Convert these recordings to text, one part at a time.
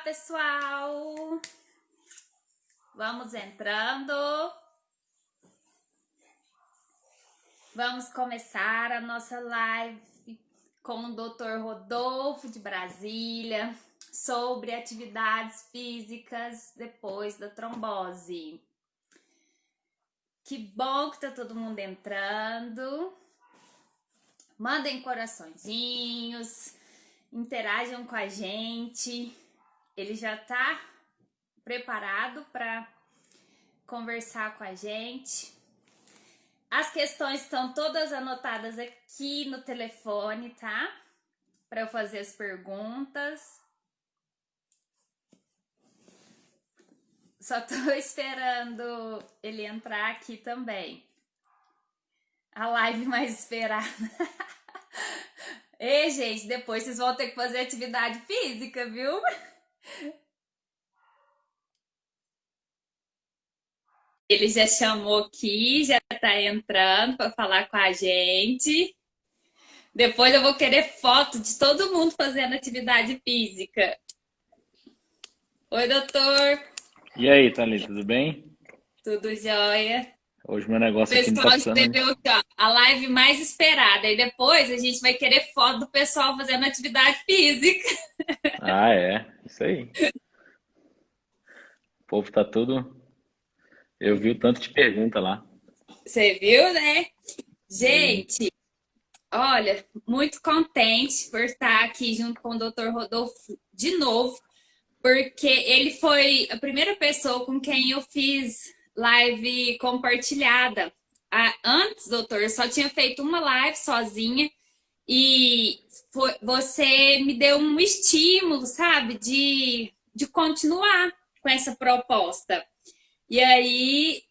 pessoal! Vamos entrando. Vamos começar a nossa live com o Dr. Rodolfo de Brasília sobre atividades físicas depois da trombose. Que bom que tá todo mundo entrando. Mandem coraçõezinhos, interajam com a gente. Ele já tá preparado para conversar com a gente. As questões estão todas anotadas aqui no telefone, tá? Para eu fazer as perguntas. Só tô esperando ele entrar aqui também. A live mais esperada. Ei, gente, depois vocês vão ter que fazer atividade física, viu? Ele já chamou aqui, já tá entrando para falar com a gente. Depois eu vou querer foto de todo mundo fazendo atividade física. Oi, doutor. E aí, Thalita, tudo bem? Tudo jóia? Hoje meu negócio aqui não tá O pessoal funcionando. escreveu aqui, ó, a live mais esperada. E depois a gente vai querer foto do pessoal fazendo atividade física. Ah, é. Isso aí. O povo tá tudo... Eu vi o tanto de pergunta lá. Você viu, né? Gente, olha, muito contente por estar aqui junto com o Dr. Rodolfo de novo, porque ele foi a primeira pessoa com quem eu fiz live compartilhada. Antes, doutor, eu só tinha feito uma live sozinha e você me deu um estímulo, sabe, de continuar com essa proposta. E aí,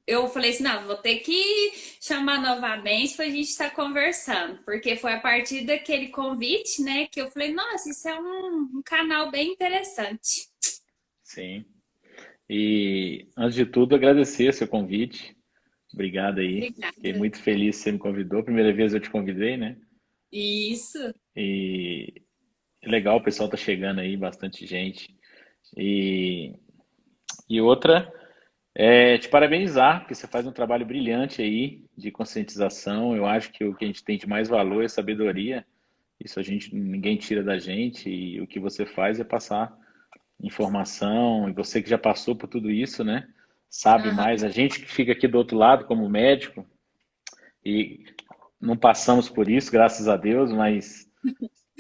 eu falei assim, não, vou ter que chamar novamente para a gente estar conversando, porque foi a partir daquele convite, né, que eu falei, nossa, isso é um canal bem interessante. Sim. E, antes de tudo, agradecer seu convite. Obrigado aí. Fiquei Obrigada. muito feliz que você me convidou. Primeira vez eu te convidei, né? Isso. E legal, o pessoal tá chegando aí, bastante gente. E outra... te parabenizar, porque você faz um trabalho brilhante aí de conscientização. Eu acho que o que a gente tem de mais valor é sabedoria. Isso ninguém tira da gente. E o que você faz é passar informação. E você que já passou por tudo isso, né? Sabe Aham. mais. A gente que fica aqui do outro lado como médico e não passamos por isso, graças a Deus, mas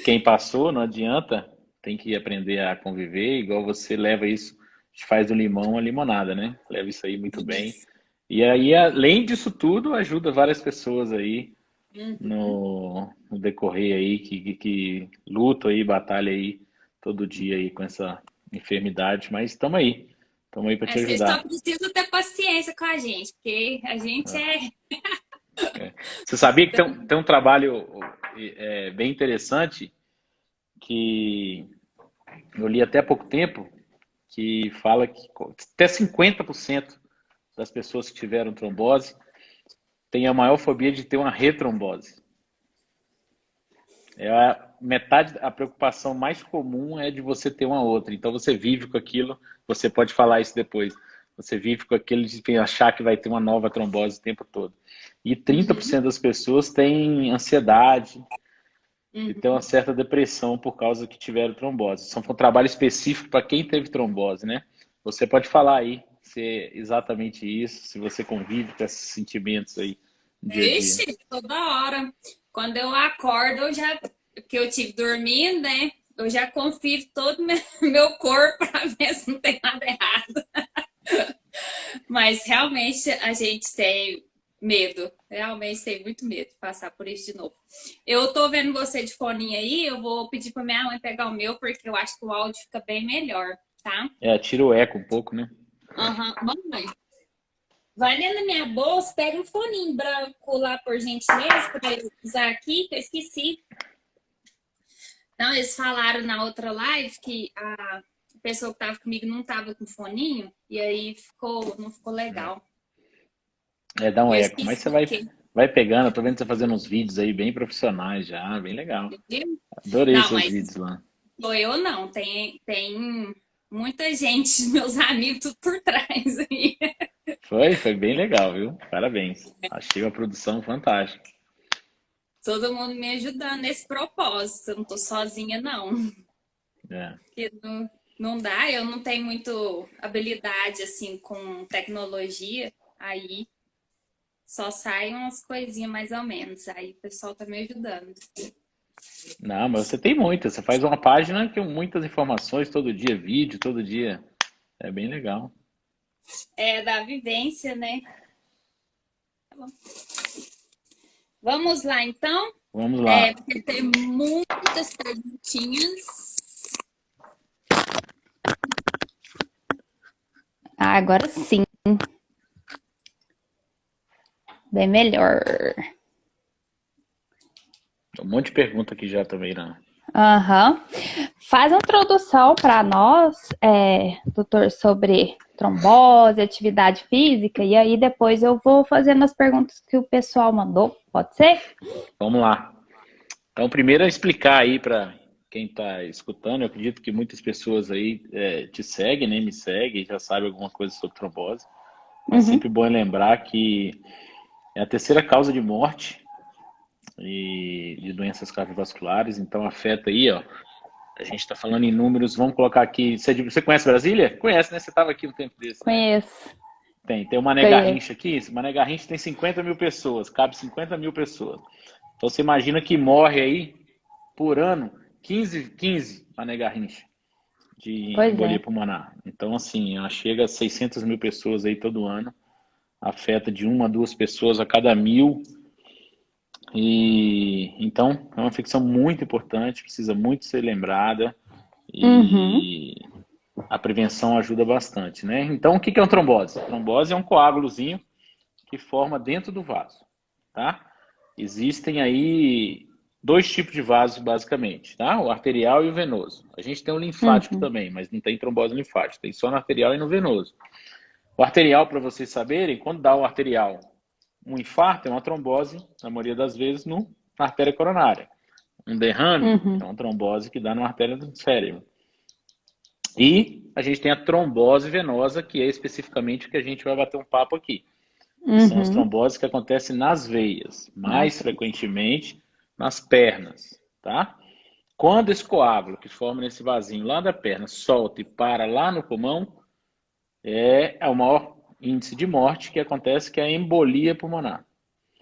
quem passou não adianta. Tem que aprender a conviver. Igual você leva isso, faz do limão a limonada, né? Leva isso aí muito bem. Isso. E aí, além disso tudo, ajuda várias pessoas aí Uhum. no decorrer aí, que lutam aí, batalham aí todo dia aí com essa enfermidade, mas estamos aí para te Vocês só ajudar. precisam ter paciência com a gente, porque a gente é... Você sabia que tem um trabalho bem interessante que eu li até há pouco tempo, que fala que até 50% das pessoas que tiveram trombose têm a maior fobia de ter uma retrombose. A preocupação mais comum é de você ter uma outra. Então você vive com aquilo, você pode falar isso depois. Você vive com aquilo de achar que vai ter uma nova trombose o tempo todo. E Uhum. 30% das pessoas têm ansiedade e têm uma Uhum. certa depressão por causa que tiveram trombose. São um trabalho específico para quem teve trombose, né? Você pode falar aí se é exatamente isso, se você convive com esses sentimentos aí no dia a dia. Ixi, toda hora. Quando eu acordo, porque eu tive dormindo, né? Eu já confiro todo meu corpo para ver se não tem nada errado. Mas realmente a gente tem medo. Realmente tem muito medo de passar por isso de novo. Eu tô vendo você de foninho aí, eu vou pedir para minha mãe pegar o meu, porque eu acho que o áudio fica bem melhor, tá? Tira o eco um pouco, né? Aham. Mamãe, vai dentro da minha bolsa, pega um foninho branco lá, por gentileza, para eu usar aqui, que eu esqueci. Não, eles falaram na outra live que a pessoa que tava comigo não tava com foninho, e aí não ficou legal. Dá um E eu eco. Mas esqueci você o quê? vai pegando. Eu tô vendo você fazendo uns vídeos aí bem profissionais já, bem legal. Viu? Adorei Não, seus mas vídeos lá. sou eu não, tem muita gente, meus amigos, tudo por trás aí. Foi bem legal, viu? Parabéns. Achei uma produção fantástica. Todo mundo me ajudando nesse propósito. Eu não tô sozinha, não. É. Porque não dá, eu não tenho muito habilidade assim com tecnologia, aí só saem umas coisinhas mais ou menos. Aí o pessoal tá me ajudando. Não, mas você tem muitas. Você faz uma página com muitas informações todo dia, vídeo todo dia. É bem legal. É da vivência, né? Tá bom. Vamos lá, então. Vamos lá. Porque tem muitas perguntinhas. Ah, agora sim, bem melhor. Um monte de pergunta aqui já também, né? Aham. Faz uma introdução para nós, doutor, sobre trombose, atividade física, e aí depois eu vou fazendo as perguntas que o pessoal mandou, pode ser? Vamos lá. Então, primeiro é explicar aí para quem está escutando. Eu acredito que muitas pessoas aí te seguem, né? Me seguem, já sabem alguma coisa sobre trombose. Mas sempre bom é lembrar que é a terceira causa de morte e de doenças cardiovasculares. Então, afeta aí, ó. A gente está falando em números. Vamos colocar aqui. Você conhece Brasília? Conhece, né? Você estava aqui um tempo desse, né? Conheço. Tem o Mané Conheço. Garrincha aqui. Esse Mané Garrincha tem 50 mil pessoas, cabe 50 mil pessoas. Então você imagina que morre aí por ano 15 Mané Garrincha de Pois embolia é. pulmonar. Então, assim, ela chega a 600 mil pessoas aí todo ano, afeta de 1 a 2 pessoas a cada 1.000. E então é uma infecção muito importante, precisa muito ser lembrada e a prevenção ajuda bastante, né? Então, o que é uma trombose? Trombose é um coágulozinho que forma dentro do vaso, tá? Existem aí dois tipos de vasos, basicamente, tá? O arterial e o venoso. A gente tem o linfático também, mas não tem trombose linfática, tem só no arterial e no venoso. O arterial, para vocês saberem, quando dá o arterial um infarto, é uma trombose, na maioria das vezes, na artéria coronária. Um derrame é uma trombose que dá na artéria do cérebro. E a gente tem a trombose venosa, que é especificamente o que a gente vai bater um papo aqui. São as tromboses que acontecem nas veias, mais frequentemente nas pernas, tá? Quando esse coágulo que forma nesse vasinho lá da perna solta e para lá no pulmão, é o maior índice de morte que acontece, que é a embolia pulmonar.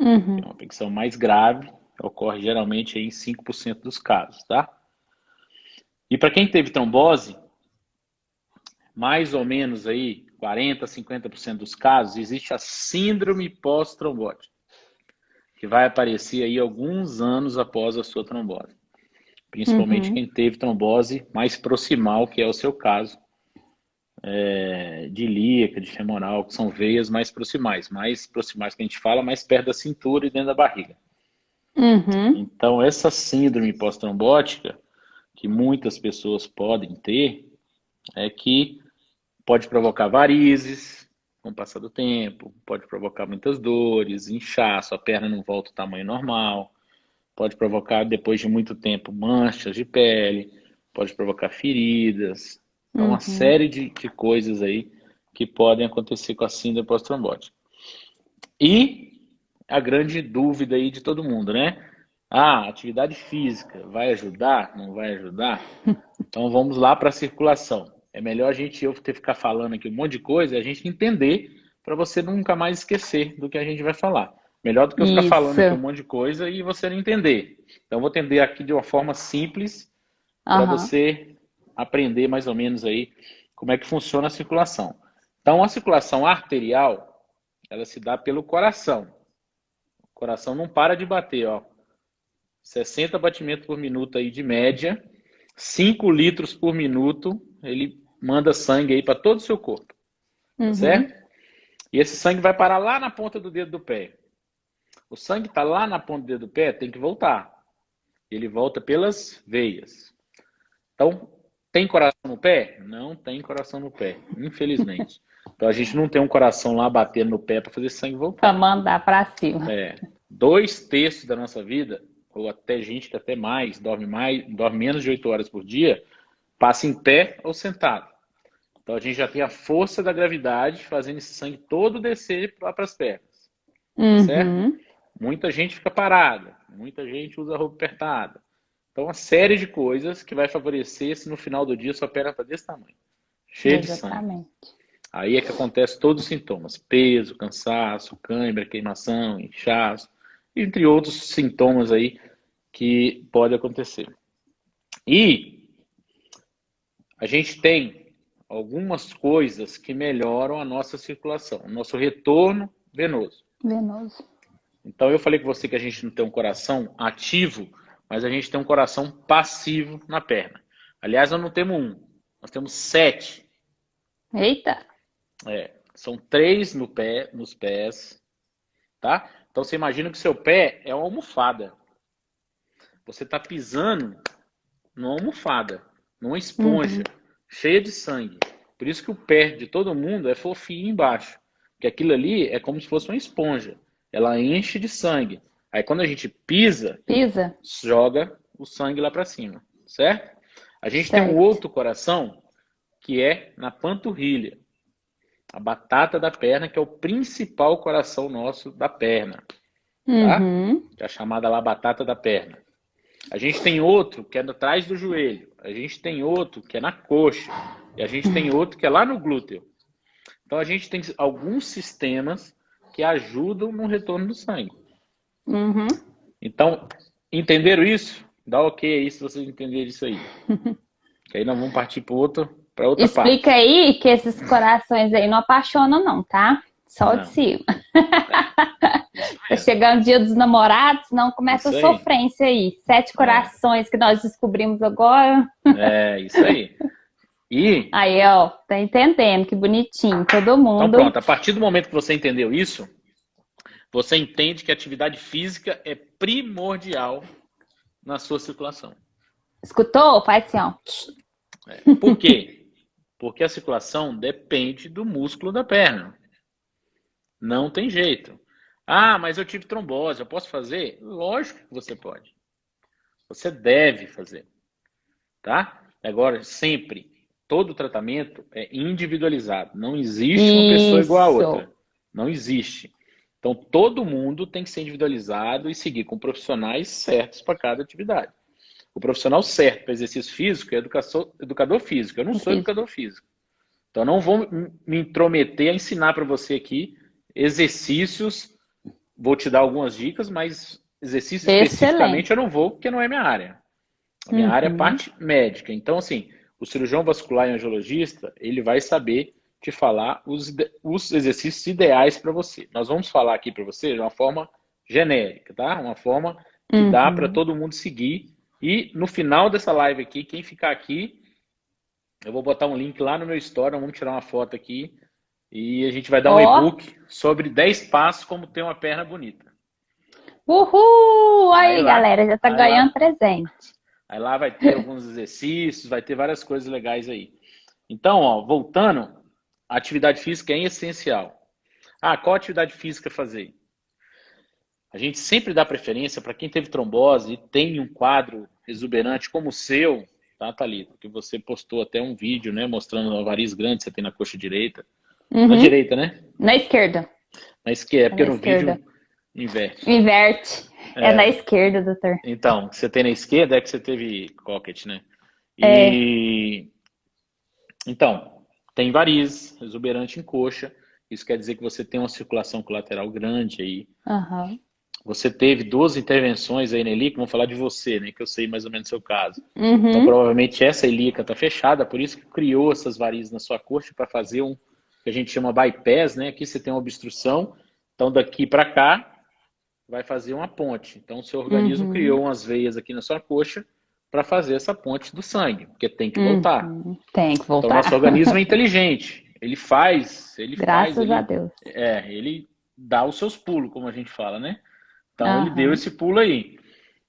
É uma infecção mais grave, ocorre geralmente em 5% dos casos, tá? E para quem teve trombose, mais ou menos aí 40, 50% dos casos, existe a síndrome pós-trombótica, que vai aparecer aí alguns anos após a sua trombose. Principalmente quem teve trombose mais proximal, que é o seu caso, de ilíaca, de femoral, que são veias mais proximais que a gente fala, mais perto da cintura e dentro da barriga. Então, essa síndrome pós-trombótica, que muitas pessoas podem ter, é que pode provocar varizes com o passar do tempo, pode provocar muitas dores, inchaço, a perna não volta ao tamanho normal, pode provocar, depois de muito tempo, manchas de pele, pode provocar feridas. Então, uma série de coisas aí que podem acontecer com a síndrome pós-trombótica. E a grande dúvida aí de todo mundo, né? Atividade física vai ajudar? Não vai ajudar? Então vamos lá para a circulação. É melhor eu ter ficar falando aqui um monte de coisa e a gente entender para você nunca mais esquecer do que a gente vai falar. Melhor do que eu ficar falando aqui um monte de coisa e você não entender. Então vou atender aqui de uma forma simples para você aprender mais ou menos aí como é que funciona a circulação. Então a circulação arterial, ela se dá pelo coração. O coração não para de bater, ó. 60 batimentos por minuto aí de média, 5 litros por minuto, ele manda sangue aí para todo o seu corpo, tá certo? E esse sangue vai parar lá na ponta do dedo do pé. O sangue está lá na ponta do dedo do pé, tem que voltar. Ele volta pelas veias. Então, tem coração no pé? Não tem coração no pé, infelizmente. Então, a gente não tem um coração lá batendo no pé para fazer sangue voltar. Para mandar para cima. 2/3 da nossa vida ou até gente que até mais, dorme menos de 8 horas por dia, passa em pé ou sentado. Então a gente já tem a força da gravidade fazendo esse sangue todo descer lá para as pernas, tá certo? Uhum. Muita gente fica parada, muita gente usa roupa apertada. Então uma série de coisas que vai favorecer se no final do dia sua perna está desse tamanho, cheia de sangue. Exatamente. Aí é que acontece todos os sintomas: peso, cansaço, cãibra, queimação, inchaço, entre outros sintomas aí que pode acontecer. E a gente tem algumas coisas que melhoram a nossa circulação, o nosso retorno venoso. Venoso. Então eu falei com você que a gente não tem um coração ativo, mas a gente tem um coração passivo na perna. Aliás, nós não temos um, nós temos 7. Eita. São 3 nos pés, tá? Então você imagina que o seu pé é uma almofada. Você está pisando numa almofada, numa esponja, cheia de sangue. Por isso que o pé de todo mundo é fofinho embaixo. Porque aquilo ali é como se fosse uma esponja. Ela enche de sangue. Aí quando a gente pisa, joga o sangue lá para cima, certo? A gente tem um outro coração que é na panturrilha. A batata da perna, que é o principal coração nosso da perna. Tá? Que é a chamada lá batata da perna. A gente tem outro que é atrás do joelho. A gente tem outro que é na coxa. E a gente tem outro que é lá no glúteo. Então a gente tem alguns sistemas que ajudam no retorno do sangue. Então, entenderam isso? Dá ok aí se vocês entenderem isso aí. Que aí nós vamos partir para outra parte. Explica aí que esses corações aí não apaixonam não, tá? Só de cima. Tá chegando o dia dos namorados, não começa a sofrência aí. 7 corações que nós descobrimos agora. É, isso aí. E... Aí, ó, tá entendendo, que bonitinho, todo mundo. Então pronto, a partir do momento que você entendeu isso, você entende que a atividade física é primordial na sua circulação. Escutou? Faz assim, ó. Por quê? Porque a circulação depende do músculo da perna. Não tem jeito. Ah, mas eu tive trombose, eu posso fazer? Lógico que você pode. Você deve fazer. Tá? Agora, sempre, todo tratamento é individualizado. Não existe uma pessoa igual a outra. Não existe. Então, todo mundo tem que ser individualizado e seguir com profissionais certos para cada atividade. O profissional certo para exercício físico é educador físico. Eu não sou educador físico. Então, não vou me intrometer a ensinar para você aqui exercícios. Vou te dar algumas dicas, mas exercício especificamente eu não vou, porque não é minha área. A minha área é parte médica. Então, assim, o cirurgião vascular e angiologista, ele vai saber te falar os exercícios ideais para você. Nós vamos falar aqui para você de uma forma genérica, tá? Uma forma que dá para todo mundo seguir. E no final dessa live aqui, quem ficar aqui, eu vou botar um link lá no meu story, vamos tirar uma foto aqui e a gente vai dar um e-book sobre 10 passos como ter uma perna bonita. Uhul! Aí galera, já tá ganhando presente. Aí lá vai ter alguns exercícios, vai ter várias coisas legais aí. Então, ó, voltando, a atividade física é essencial. Ah, qual atividade física fazer? A gente sempre dá preferência para quem teve trombose e tem um quadro exuberante como o seu, tá, Thalita? Que você postou até um vídeo, né, mostrando o variz grande que você tem na coxa direita. Na direita, né? Na esquerda. Na esquerda, porque no vídeo inverte. Inverte. É na esquerda, doutor. Então, você tem na esquerda é que você teve cocket, né? E... Então, tem variz exuberante em coxa. Isso quer dizer que você tem uma circulação colateral grande aí. Você teve 2 intervenções aí na ilíaca, vamos falar de você, né? Que eu sei mais ou menos o seu caso. Então, provavelmente essa ilíaca está fechada, por isso que criou essas varizes na sua coxa para fazer um que a gente chama bypass, né? Aqui você tem uma obstrução, então daqui para cá vai fazer uma ponte. Então, o seu organismo criou umas veias aqui na sua coxa para fazer essa ponte do sangue, porque tem que voltar. Tem que voltar. Então, nosso organismo é inteligente. Ele faz. Graças a Deus. Ele dá os seus pulos, como a gente fala, né? Então, ele deu esse pulo aí.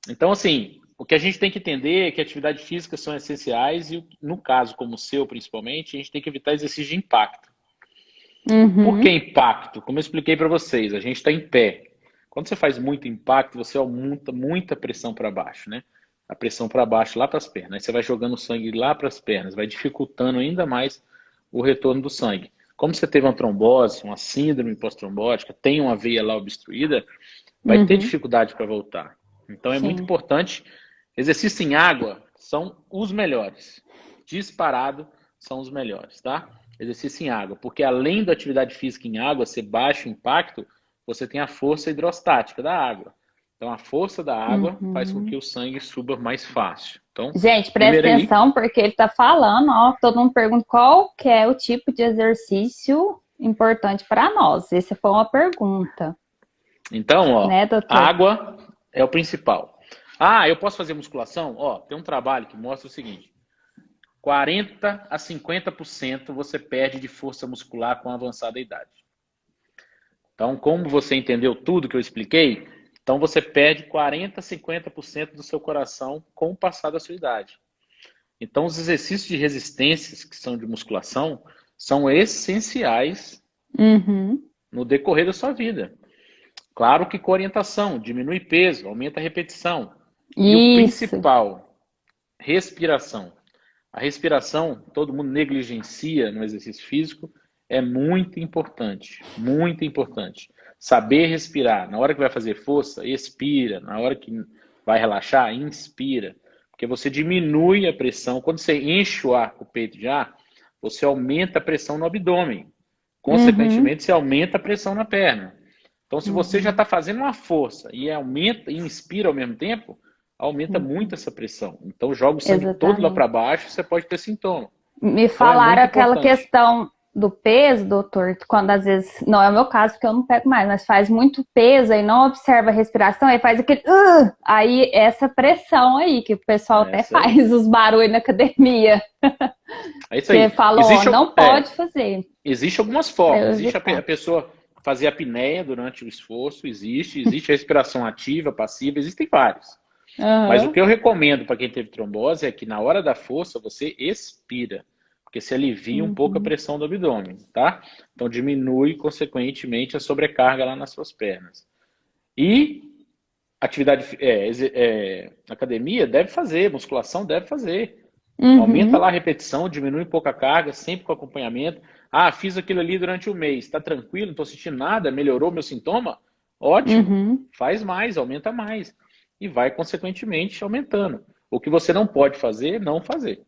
Então, assim, o que a gente tem que entender é que atividades físicas são essenciais e, no caso como o seu, principalmente, a gente tem que evitar exercícios de impacto. Por que impacto? Como eu expliquei para vocês, a gente está em pé. Quando você faz muito impacto, você aumenta muita pressão para baixo, né? A pressão para baixo lá para as pernas. Aí você vai jogando o sangue lá para as pernas, vai dificultando ainda mais o retorno do sangue. Como você teve uma trombose, uma síndrome pós-trombótica, tem uma veia lá obstruída, vai ter Uhum. dificuldade para voltar. Então é muito Sim. importante. Exercício em água são os melhores. Disparado são os melhores, tá? Exercício em água, porque além da atividade física em água ser baixo impacto, você tem a força hidrostática da água. Então a força da água faz com que Uhum. o sangue suba mais fácil. Então, Gente, presta primeiro aí, atenção, porque ele tá falando, ó, todo mundo pergunta qual que é o tipo de exercício importante para nós. Essa foi uma pergunta, então, ó, né, doutor? água é o principal. Ah, eu posso fazer musculação? Ó, tem um trabalho que mostra o seguinte: 40 a 50% você perde de força muscular com a avançada idade. Então, como você entendeu tudo que eu expliquei, então você perde 40 a 50% do seu coração com o passar da sua idade. Então, os exercícios de resistências, que são de musculação, são essenciais Uhum. no decorrer da sua vida. Claro que com orientação, diminui peso, aumenta a repetição. E o Isso. principal, respiração. A respiração, todo mundo negligencia no exercício físico, é muito importante, muito importante. Saber respirar. Na hora que vai fazer força, expira. Na hora que vai relaxar, inspira. Porque você diminui a pressão. Quando você enche o ar com o peito de ar, você aumenta a pressão no abdômen. Uhum. Consequentemente, você aumenta a pressão na perna. Então, se você já Uhum. está fazendo uma força e aumenta e inspira ao mesmo tempo, aumenta muito Uhum. essa pressão. Então, joga o sangue todo lá para Exatamente. baixo, você pode ter sintoma. Me Então, é falaram muito aquela importante. questão do peso, doutor, quando às vezes, não é o meu caso, porque eu não pego mais, mas faz muito peso e não observa a respiração, aí faz aquele, aí essa pressão aí, que o pessoal É até isso aí. faz os barulhos na academia, É isso que aí. falou, ó, não pode fazer, Existe algumas para formas. eu Existe a evitar. pessoa fazer apneia durante o esforço, existe a respiração ativa, passiva, existem vários. Mas o Aham. que eu recomendo para quem teve trombose é que na hora da força você expira, porque se alivia um pouco a Uhum. pressão do abdômen, tá? Então diminui consequentemente a sobrecarga lá nas suas pernas. E atividade, academia deve fazer, musculação deve fazer. Aumenta lá Uhum. a repetição, diminui um pouco a carga, sempre com acompanhamento. Ah, fiz aquilo ali durante o mês, está tranquilo, não estou sentindo nada, melhorou meu sintoma? Ótimo, Uhum. faz mais, aumenta mais. E vai, consequentemente, aumentando. O que você não pode fazer, não fazer.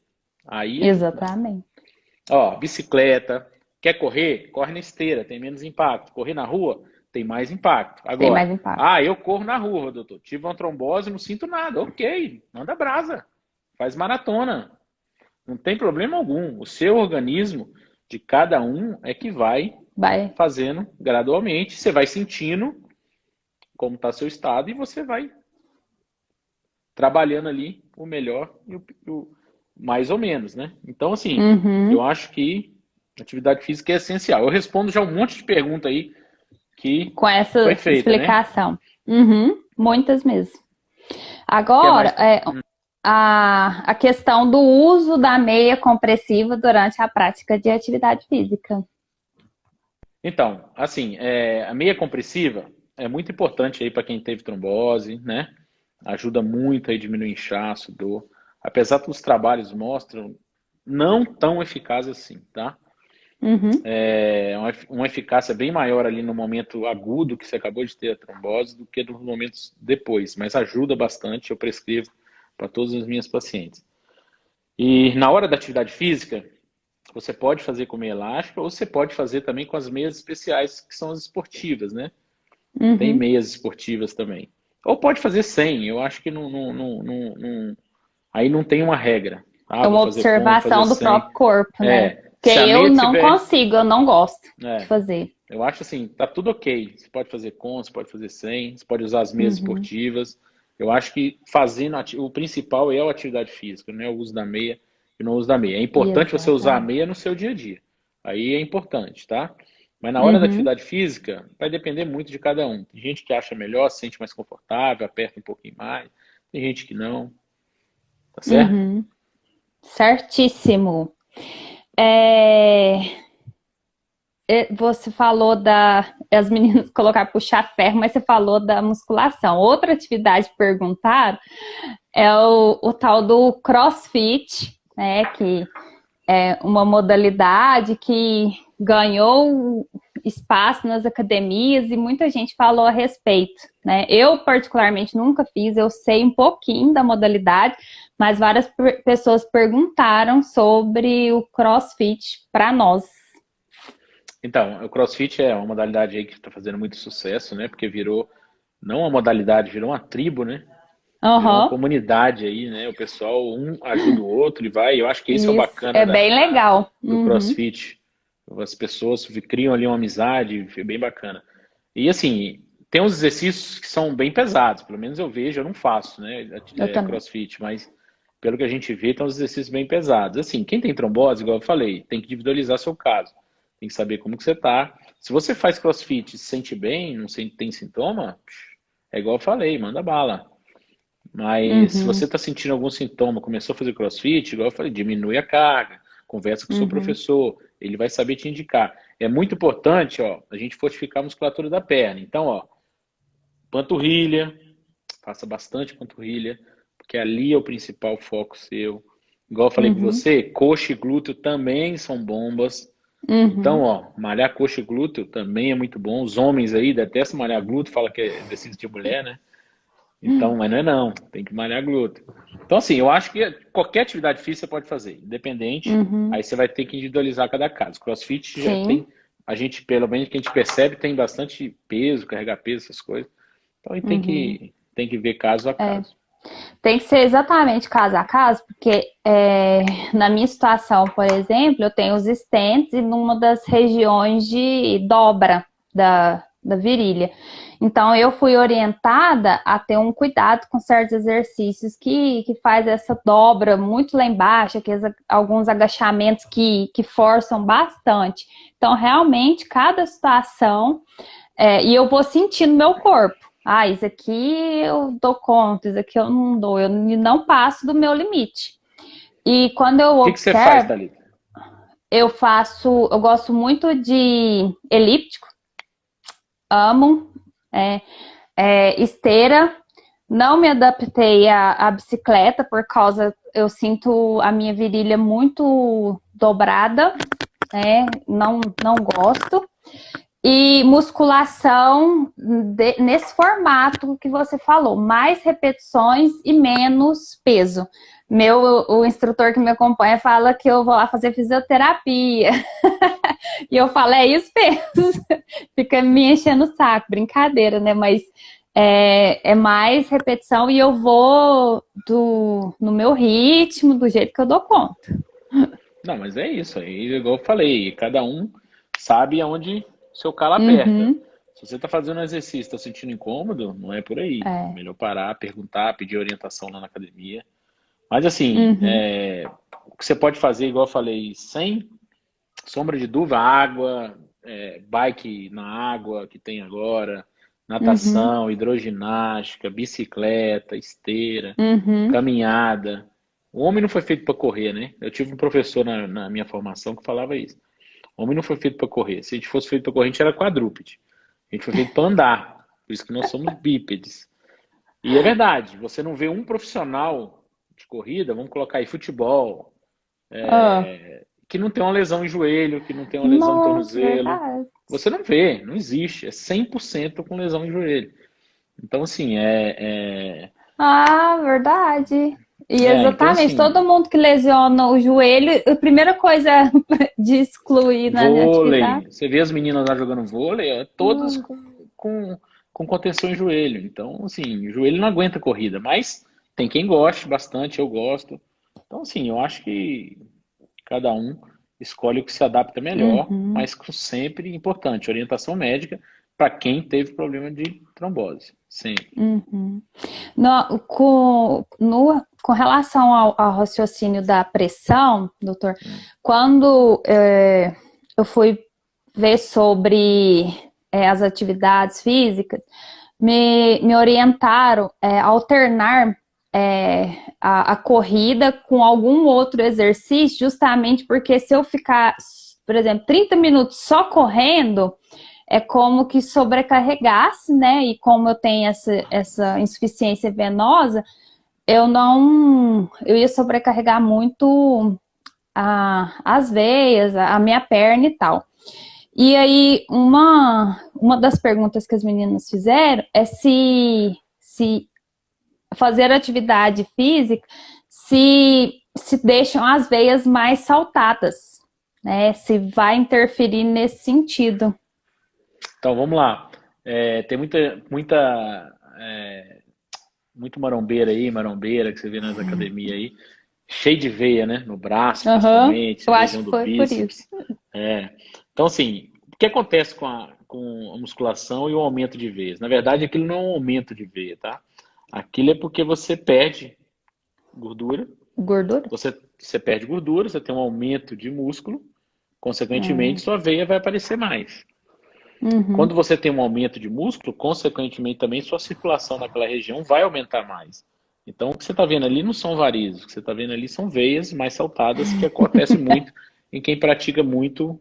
Aí é dificuldade. Exatamente. Ó, bicicleta, quer correr? Corre na esteira, tem menos impacto. Correr na rua, tem mais impacto. Tem mais Agora, impacto. ah, eu corro na rua, doutor. Tive uma trombose, não sinto nada. Ok, manda brasa. Faz maratona. Não tem problema algum. O seu organismo de cada um é que vai Vai. fazendo gradualmente. Você vai sentindo como está seu estado e você vai trabalhando ali o melhor e o mais ou menos, né? Então, assim, eu Uhum. acho que atividade física é essencial. Eu respondo já um monte de pergunta aí que Com foi essa feita, né? explicação. Uhum. Muitas mesmo. Quer Agora, mais? a questão do uso da meia compressiva durante a prática de atividade física. Então, assim, a meia compressiva é muito importante aí para quem teve trombose, né? Ajuda muito aí a diminuir inchaço, dor. Apesar que os trabalhos mostram não tão eficaz assim, tá? Uhum. É uma eficácia bem maior ali no momento agudo que você acabou de ter a trombose do que nos momentos depois, mas ajuda bastante, eu prescrevo para todas as minhas pacientes. E na hora da atividade física, você pode fazer com meia elástica ou você pode fazer também com as meias especiais, que são as esportivas, né? Tem Uhum. meias esportivas também. Ou pode fazer sem, eu acho que aí não tem uma regra. Ah, É vou uma fazer com, vou fazer observação do sem. próprio corpo, né? Que Se a eu meia não tiver. consigo, eu não gosto de É, fazer. eu acho assim, tá tudo ok. Você pode fazer com, você pode fazer sem, você pode usar as meias Uhum. esportivas. Eu acho que fazendo o principal é a atividade física, não é o uso da meia e não uso da meia. É importante você usar a Exatamente. meia no seu dia a dia. Aí é importante, tá? Mas na hora da Uhum. atividade física, vai depender muito de cada um. Tem gente que acha melhor, se sente mais confortável, aperta um pouquinho mais. Tem gente que não, tá certo? Uhum. Certíssimo. É, você falou as meninas colocar puxar ferro, mas você falou da musculação. Outra atividade que perguntaram é o tal do CrossFit, né? Que é uma modalidade que ganhou espaço nas academias e muita gente falou a respeito, né? Eu, particularmente, nunca fiz, eu sei um pouquinho da modalidade, mas várias pessoas perguntaram sobre o CrossFit para nós. Então, o CrossFit é uma modalidade aí que está fazendo muito sucesso, né? Porque virou, não uma modalidade, virou uma tribo, né? Virou uma Uhum. comunidade aí, né? O pessoal, um ajuda o outro e vai. Eu acho que isso é o Isso, bacana é bem legal. do Uhum. CrossFit. As pessoas criam ali uma amizade, é bem bacana. E assim, tem uns exercícios que são bem pesados, pelo menos eu vejo, eu não faço, né? Eu também. CrossFit, mas pelo que a gente vê, tem uns exercícios bem pesados. Assim, quem tem trombose, igual eu falei, tem que individualizar seu caso. Tem que saber como que você tá. Se você faz CrossFit e se sente bem, não tem sintoma, é igual eu falei, manda bala. Mas se você Uhum. está sentindo algum sintoma, começou a fazer CrossFit, igual eu falei, diminui a carga, conversa com o seu Uhum. professor, ele vai saber te indicar. É muito importante, ó, a gente fortificar a musculatura da perna. Então, ó, panturrilha, faça bastante panturrilha, porque ali é o principal foco seu. Igual eu falei com Uhum. você, coxa e glúteo também são bombas. Então, Uhum. ó, malhar coxa e glúteo também é muito bom. Os homens aí detestam malhar glúteo, fala que é exercício de mulher, né? Então, mas não é não, tem que malhar glúteo. Então, assim, eu acho que qualquer atividade física você pode fazer, independente, Uhum. aí você vai ter que individualizar cada caso. CrossFit já tem, Sim. a gente, pelo menos que a gente percebe, tem bastante peso, carregar peso, essas coisas. Então, aí Uhum. tem que ver caso a É. caso. Tem que ser exatamente caso a caso, porque na minha situação, por exemplo, eu tenho os stents e numa das regiões de dobra da virilha. Então, eu fui orientada a ter um cuidado com certos exercícios que faz essa dobra muito lá embaixo, alguns agachamentos que forçam bastante. Então, realmente, cada situação, e eu vou sentir no meu corpo. Ah, isso aqui eu dou conta, isso aqui eu não dou, eu não passo do meu limite. E quando eu O que que você faz, observo, Thalita? eu gosto muito de elíptico, amo, é, esteira, não me adaptei à bicicleta por causa, eu sinto a minha virilha muito dobrada, né? Não gosto. E musculação nesse formato que você falou, mais repetições e menos peso. O instrutor que me acompanha fala que eu vou lá fazer fisioterapia. E eu falo, é isso mesmo. Fica me enchendo o saco, brincadeira, né? Mas é mais repetição e eu vou no meu ritmo, do jeito que eu dou conta. Não, mas é isso aí, igual eu falei, cada um sabe aonde seu calo aperta. Uhum, Se você está fazendo um exercício, está sentindo incômodo, não é por aí. É é, melhor parar, perguntar, pedir orientação lá na academia. Mas assim, uhum, o que você pode fazer, igual eu falei, sem sombra de dúvida, água, bike na água que tem agora, uhum, natação, hidroginástica, bicicleta, esteira, uhum. caminhada. O homem não foi feito para correr, né? Eu tive um professor na minha formação que falava isso. O homem não foi feito para correr. Se a gente fosse feito para correr, a gente era quadrúpede. A gente foi feito para andar. Por isso que nós somos bípedes. E é verdade, você não vê um profissional de corrida, vamos colocar aí futebol, Ah, que não tem uma lesão em joelho, que não tem uma lesão em nossa, tornozelo. verdade. Você não vê, não existe. É 100% com lesão em joelho. Então, assim, Ah, verdade. E então, exatamente, assim, todo mundo que lesiona o joelho, a primeira coisa de excluir na atividade. vôlei. Você vê as meninas lá jogando vôlei, todas com contenção em joelho. Então, assim, o joelho não aguenta corrida, mas tem quem goste bastante, eu gosto. Então, assim, eu acho que cada um escolhe o que se adapta melhor, Uhum, mas sempre importante, orientação médica para quem teve problema de trombose. Sempre. uhum. Com relação ao raciocínio da pressão, doutor, quando eu fui ver sobre as atividades físicas, me orientaram a alternar a corrida com algum outro exercício, justamente porque se eu ficar por exemplo, 30 minutos só correndo, é como que sobrecarregasse, né? E como eu tenho essa insuficiência venosa, eu ia sobrecarregar muito as veias, a minha perna e tal. E aí, uma das perguntas que as meninas fizeram é se fazer atividade física se deixam as veias mais saltadas, né? Se vai interferir nesse sentido. Então, vamos lá. Tem muito marombeira que você vê nas academias aí, cheio de veia, né? No braço, principalmente, Eu na acho região que do foi por isso. bíceps. Então, assim, o que acontece com a musculação e o aumento de veias? Na verdade, aquilo não é um aumento de veia, tá? Aquilo é porque você perde gordura, Gordura? você perde gordura, você tem um aumento de músculo, consequentemente, sua veia vai aparecer mais. Uhum. Quando você tem um aumento de músculo, consequentemente também sua circulação naquela região vai aumentar mais. Então, o que você está vendo ali não são varizes, o que você está vendo ali são veias mais saltadas, que acontece muito em quem pratica muito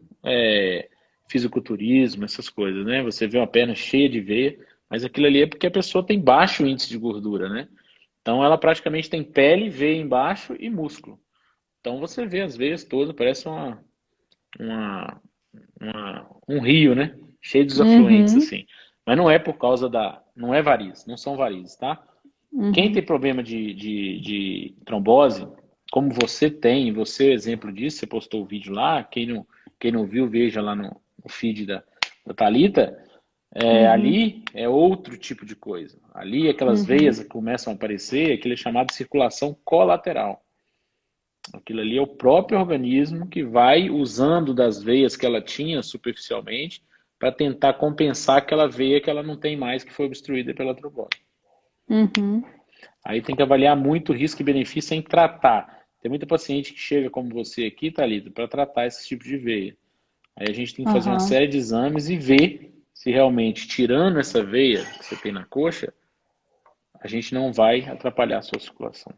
fisiculturismo, essas coisas, né? Você vê uma perna cheia de veia, mas aquilo ali é porque a pessoa tem baixo índice de gordura, né? Então, ela praticamente tem pele, veia embaixo e músculo. Então, você vê as veias todas, parece uma, um rio, né? Cheio dos afluentes, Uhum. assim. Mas não é por causa não é varizes, não são varizes, tá? Quem Uhum. tem problema de trombose, como você tem, você é exemplo disso, você postou o vídeo lá, quem não viu, veja lá no feed da Thalita, Uhum. ali é outro tipo de coisa. Ali aquelas Uhum. veias que começam a aparecer, aquilo é chamado de circulação colateral. Aquilo ali é o próprio organismo que vai usando das veias que ela tinha superficialmente para tentar compensar aquela veia que ela não tem mais, que foi obstruída pela trombose. Uhum. Aí tem que avaliar muito o risco e benefício em tratar. Tem muita paciente que chega como você aqui, Thalita, para tratar esse tipo de veia. Aí a gente tem que fazer uma Aham. série de exames e ver se realmente, tirando essa veia que você tem na coxa, a gente não vai atrapalhar a sua circulação.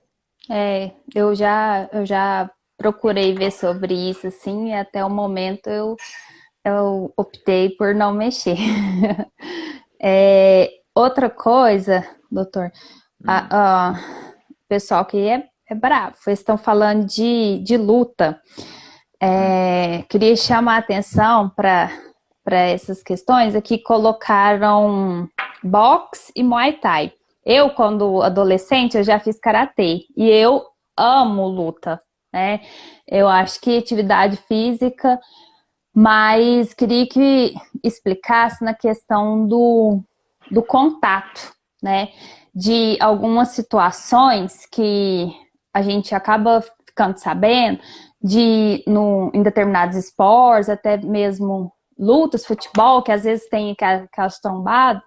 Eu já procurei ver sobre isso, assim, e até o momento eu optei por não mexer. Outra coisa, doutor, Hum. o pessoal que é bravo, vocês estão falando de luta. Queria chamar a atenção para essas questões. Aqui colocaram boxe e Muay Thai. Eu, quando adolescente, eu já fiz karatê e eu amo luta, né? Eu acho que atividade física, mas queria que explicasse na questão do contato, né? De algumas situações que a gente acaba ficando sabendo em determinados esportes, até mesmo lutas, futebol, que às vezes tem aquelas trombadas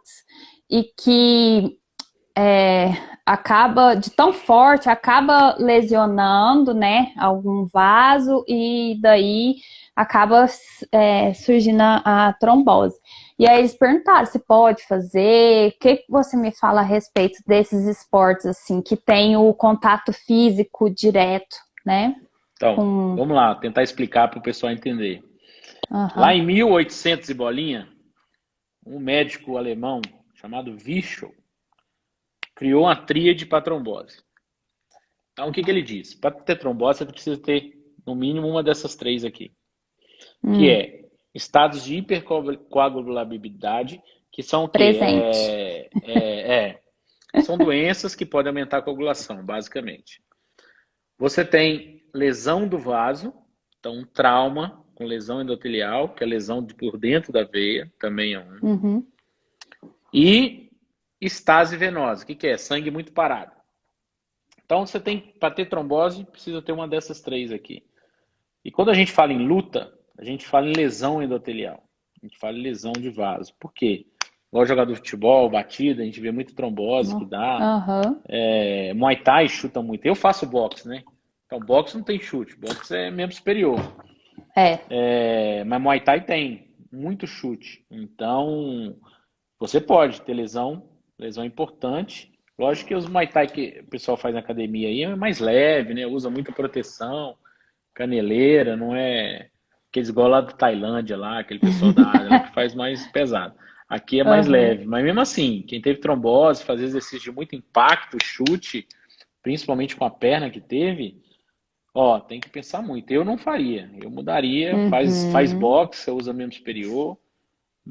e que acaba de tão forte, acaba lesionando, né, algum vaso e daí acaba surgindo a trombose. E aí eles perguntaram se pode fazer, o que você me fala a respeito desses esportes, assim, que tem o contato físico direto, né? Então, Com... vamos lá, tentar explicar para o pessoal entender. Lá Aham. em 1800 e bolinha, um médico alemão chamado Virchow criou uma tríade para trombose. Então, o que ele diz? Para ter trombose, você precisa ter, no mínimo, uma dessas três aqui, que Hum. é estados de hipercoagulabilidade, que são o quê? Presente. São doenças que podem aumentar a coagulação, basicamente. Você tem lesão do vaso, então um trauma com lesão endotelial, que é lesão por dentro da veia, também é um. Uhum. E estase venosa, que é? Sangue muito parado. Então você tem, para ter trombose, precisa ter uma dessas três aqui. E quando a gente fala em luta, a gente fala em lesão endotelial. A gente fala em lesão de vaso. Por quê? Igual jogador de futebol, batida, a gente vê muito trombose que dá. Aham. Muay Thai chuta muito. Eu faço boxe, né? Então boxe não tem chute, boxe é membro superior. Mas Muay Thai tem muito chute. Então você pode ter lesão importante. Lógico que os Muay Thai que o pessoal faz na academia aí é mais leve, né? Usa muita proteção, caneleira, não é aqueles igual lá da Tailândia, lá, aquele pessoal da área lá, que faz mais pesado. Aqui é mais Aham. leve, mas mesmo assim, quem teve trombose, fazer exercício de muito impacto, chute, principalmente com a perna que teve, ó, tem que pensar muito. Eu não faria, eu mudaria, faz Uhum. boxe, você usa membro superior,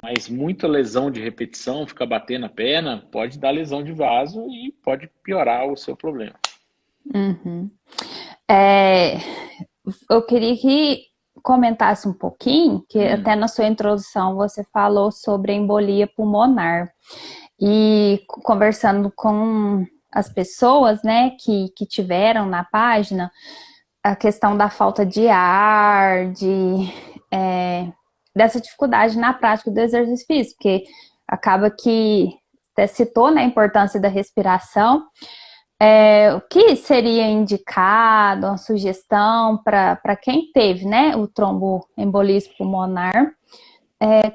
mas muita lesão de repetição, ficar batendo a perna, pode dar lesão de vaso e pode piorar o seu problema. Uhum. É, eu queria que comentasse um pouquinho, que até na sua introdução você falou sobre a embolia pulmonar. E conversando com as pessoas, né, que tiveram na página, a questão da falta de ar, dessa dificuldade na prática do exercício físico, porque acaba que até citou, né, a importância da respiração. O que seria indicado, uma sugestão para quem teve, né, o tromboembolismo pulmonar,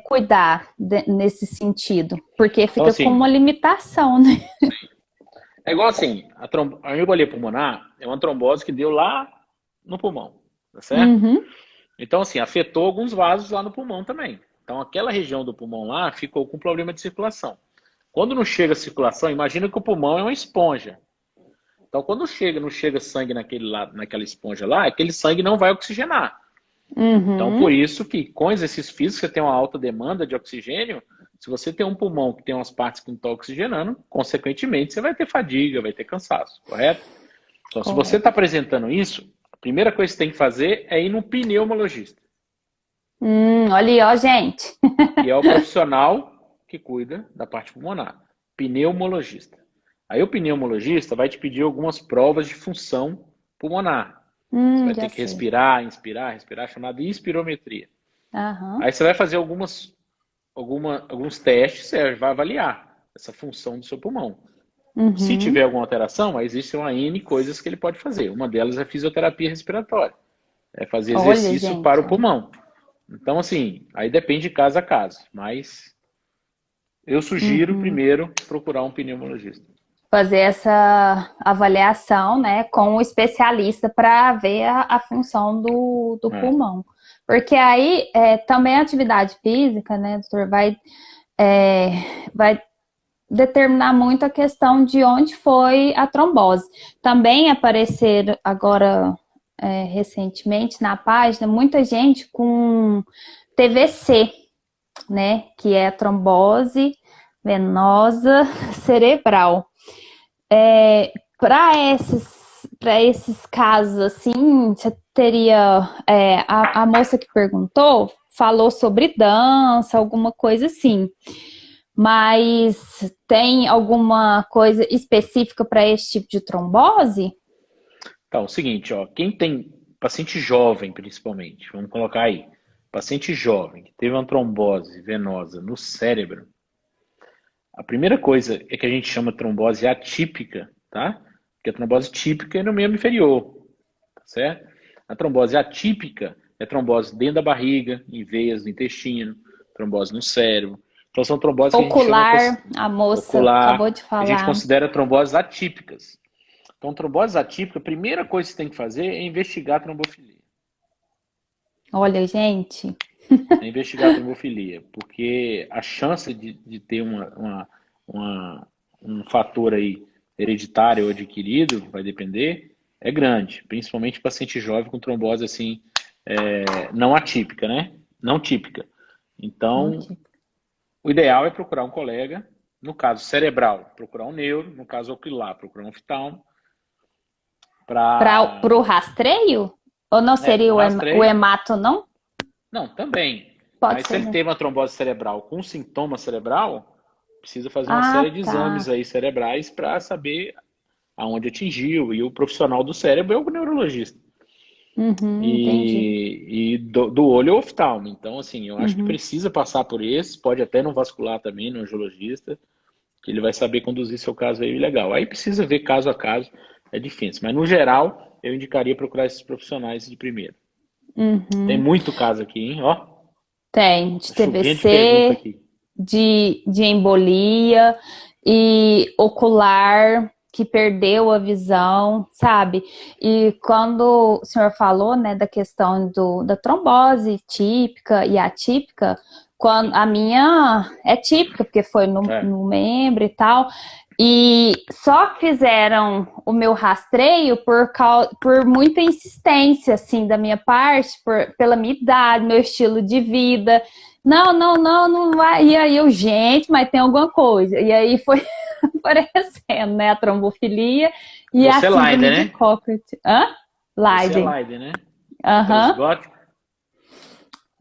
cuidar nesse sentido? Porque Então, fica com assim, uma limitação, né? é igual assim, a embolia pulmonar é uma trombose que deu lá no pulmão, tá certo? Uhum, Então, assim, afetou alguns vasos lá no pulmão também. Então, aquela região do pulmão lá ficou com problema de circulação. Quando não chega a circulação, imagina que o pulmão é uma esponja. Então, quando chega, não chega sangue naquela esponja lá, aquele sangue não vai oxigenar. Então, por uhum, isso que com exercício físico você tem uma alta demanda de oxigênio. Se você tem um pulmão que tem umas partes que não estão oxigenando, consequentemente você vai ter fadiga, vai ter cansaço, correto? Então, se você está correto. apresentando isso, a primeira coisa que você tem que fazer é ir no pneumologista, Olha aí, ó, gente. que é o profissional que cuida da parte pulmonar, pneumologista. Aí o pneumologista vai te pedir algumas provas de função pulmonar. Você vai ter Já que sei. respirar, inspirar, respirar, chamada inspirometria. Aham, Aí você vai fazer alguns testes, você vai avaliar essa função do seu pulmão. Se tiver uhum. alguma alteração, existem uma N coisas que ele pode fazer. Uma delas é fisioterapia respiratória, é fazer Olha, exercício para gente, o ó. pulmão. Então, assim, aí depende de caso a caso, mas eu sugiro Uhum. primeiro procurar um pneumologista. Fazer essa avaliação, né, com o especialista para ver a função do É, pulmão. Porque aí também a atividade física, né, doutor, é, vai determinar muito a questão de onde foi a trombose. Também apareceram agora, recentemente na página, muita gente com TVC, né, que é a trombose venosa cerebral. Para esses casos assim, você teria a moça que perguntou falou sobre dança, alguma coisa assim. Mas tem alguma coisa específica para esse tipo de trombose? então, é o seguinte, ó, quem tem paciente jovem, principalmente, vamos colocar aí, paciente jovem que teve uma trombose venosa no cérebro, a primeira coisa é que a gente chama trombose atípica, tá? Porque a trombose típica é no membro inferior, tá certo? A trombose atípica é trombose dentro da barriga, em veias do intestino, trombose no cérebro. Então são tromboses que a gente chama Ocular, a moça acabou ocular, de a gente falar. considera tromboses atípicas. Então, trombose atípica, a primeira coisa que você tem que fazer é investigar a trombofilia. Olha, gente. É investigar a trombofilia, porque a chance de ter um fator aí hereditário ou adquirido, vai depender, é grande, principalmente paciente jovem com trombose assim, não atípica, né? Não típica. Não Então, tive. o ideal é procurar um colega, no caso cerebral, procurar um neuro, no caso ocular, procurar um oftalmo, Para o para rastreio? Ou não pro seria o rastreio. hemato, não? Não, também. Pode Mas se ser, ele né? teve uma trombose cerebral com sintoma cerebral, precisa fazer uma série Ah, de exames tá. aí cerebrais para saber aonde atingiu. E o profissional do cérebro é o neurologista. Entendi. E do olho é o oftalmo. Então, assim, eu acho que Uhum. precisa passar por esse, pode até no vascular também, no angiologista, que ele vai saber conduzir seu caso aí legal. Aí precisa ver caso a caso, é difícil. Mas no geral, eu indicaria procurar esses profissionais de primeiro. Tem Uhum. muito caso aqui, hein? Ó, Tem de tá chovendo de pergunta TVC, aqui. de embolia e ocular, que perdeu a visão, sabe? E quando o senhor falou, né, da questão da trombose típica e atípica, quando a minha é típica, porque foi no membro e tal, e só fizeram o meu rastreio por muita insistência, assim, da minha parte, pela minha idade, meu estilo de vida. Não vai. E aí eu, gente, mas tem alguma coisa. E aí foi aparecendo, né, a trombofilia e a Você é síndrome Leiden, de né? Cockert. Você é Leiden. Leiden, né? Aham. Heterozigótico?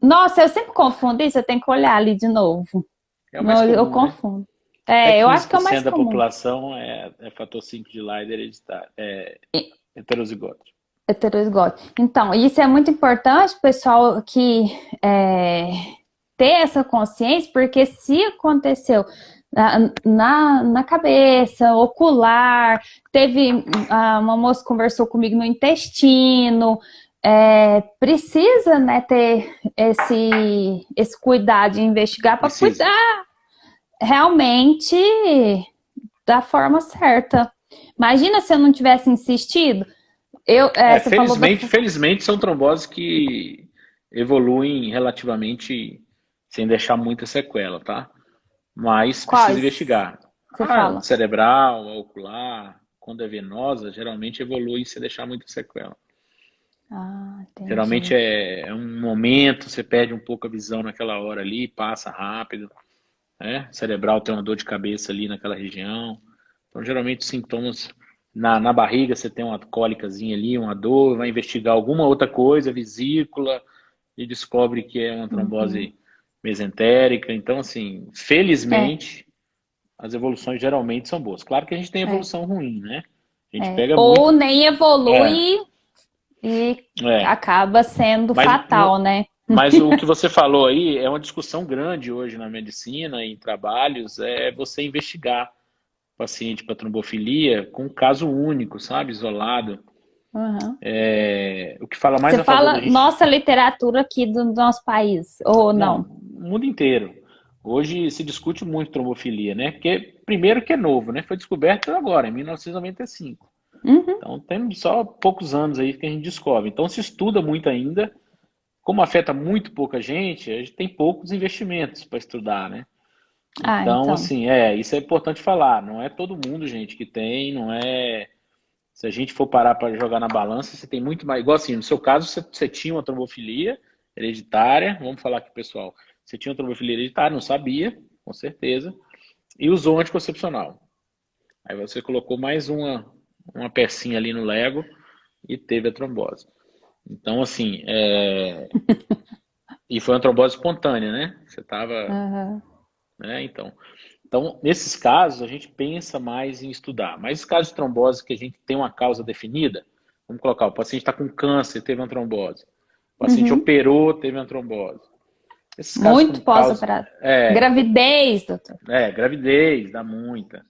Nossa, eu sempre confundo isso, eu tenho que olhar ali de novo. É o mais comum, Eu né? confundo. Até Eu acho que é o 15% mais da comum. população é fator 5 de Leiden hereditário, é heterozigótico. Heterozigótico. Então, isso é muito importante, pessoal, que ter essa consciência, porque se aconteceu na cabeça, ocular, teve uma moça que conversou comigo no intestino, precisa, né, ter esse cuidado de investigar para Precisa. cuidar realmente da forma certa. Imagina se eu não tivesse insistido. Você falou Felizmente são tromboses que evoluem relativamente sem deixar muita sequela, tá? Mas Quais precisa investigar. você fala? Cerebral, a ocular, quando é venosa, geralmente evolui sem deixar muita sequela. Entendi. Geralmente é um momento, você perde um pouco a visão naquela hora ali, passa rápido, né? Cerebral tem uma dor de cabeça ali naquela região. Então, geralmente, os sintomas na barriga, você tem uma cólicazinha ali, uma dor, vai investigar alguma outra coisa, vesícula, e descobre que é uma trombose mesentérica. Então, assim, felizmente, as evoluções geralmente são boas. Claro que a gente tem evolução ruim, né? A gente pega Ou muito... nem evolui e acaba sendo fatal, né? Mas o que você falou aí é uma discussão grande hoje na medicina, em trabalhos, é você investigar paciente para trombofilia com um caso único, sabe? Isolado. O que fala mais Você a favor fala da gente... nossa literatura aqui do nosso país, ou não? O mundo inteiro. Hoje se discute muito trombofilia, né? Porque, primeiro que é novo, né? Foi descoberto agora, em 1995. Então, tem só poucos anos aí que a gente descobre. Então, se estuda muito ainda. Como afeta muito pouca gente, a gente tem poucos investimentos para estudar, né? Então, assim, isso é importante falar. Não é todo mundo, gente, que tem, não é... Se a gente for parar para jogar na balança, você tem muito mais... Igual assim, no seu caso, você tinha uma trombofilia hereditária, vamos falar aqui, pessoal. Você tinha uma trombofilia hereditária, não sabia, com certeza, e usou anticoncepcional. Aí você colocou mais uma pecinha ali no Lego e teve a trombose. Então, assim, e foi uma trombose espontânea, né? Você estava... Né? Então, nesses casos, a gente pensa mais em estudar. Mas os casos de trombose que a gente tem uma causa definida, vamos colocar, o paciente está com câncer, teve uma trombose. O paciente operou, teve uma trombose. Esses casos muito pós-operado. Gravidez, doutor. Gravidez, dá muita.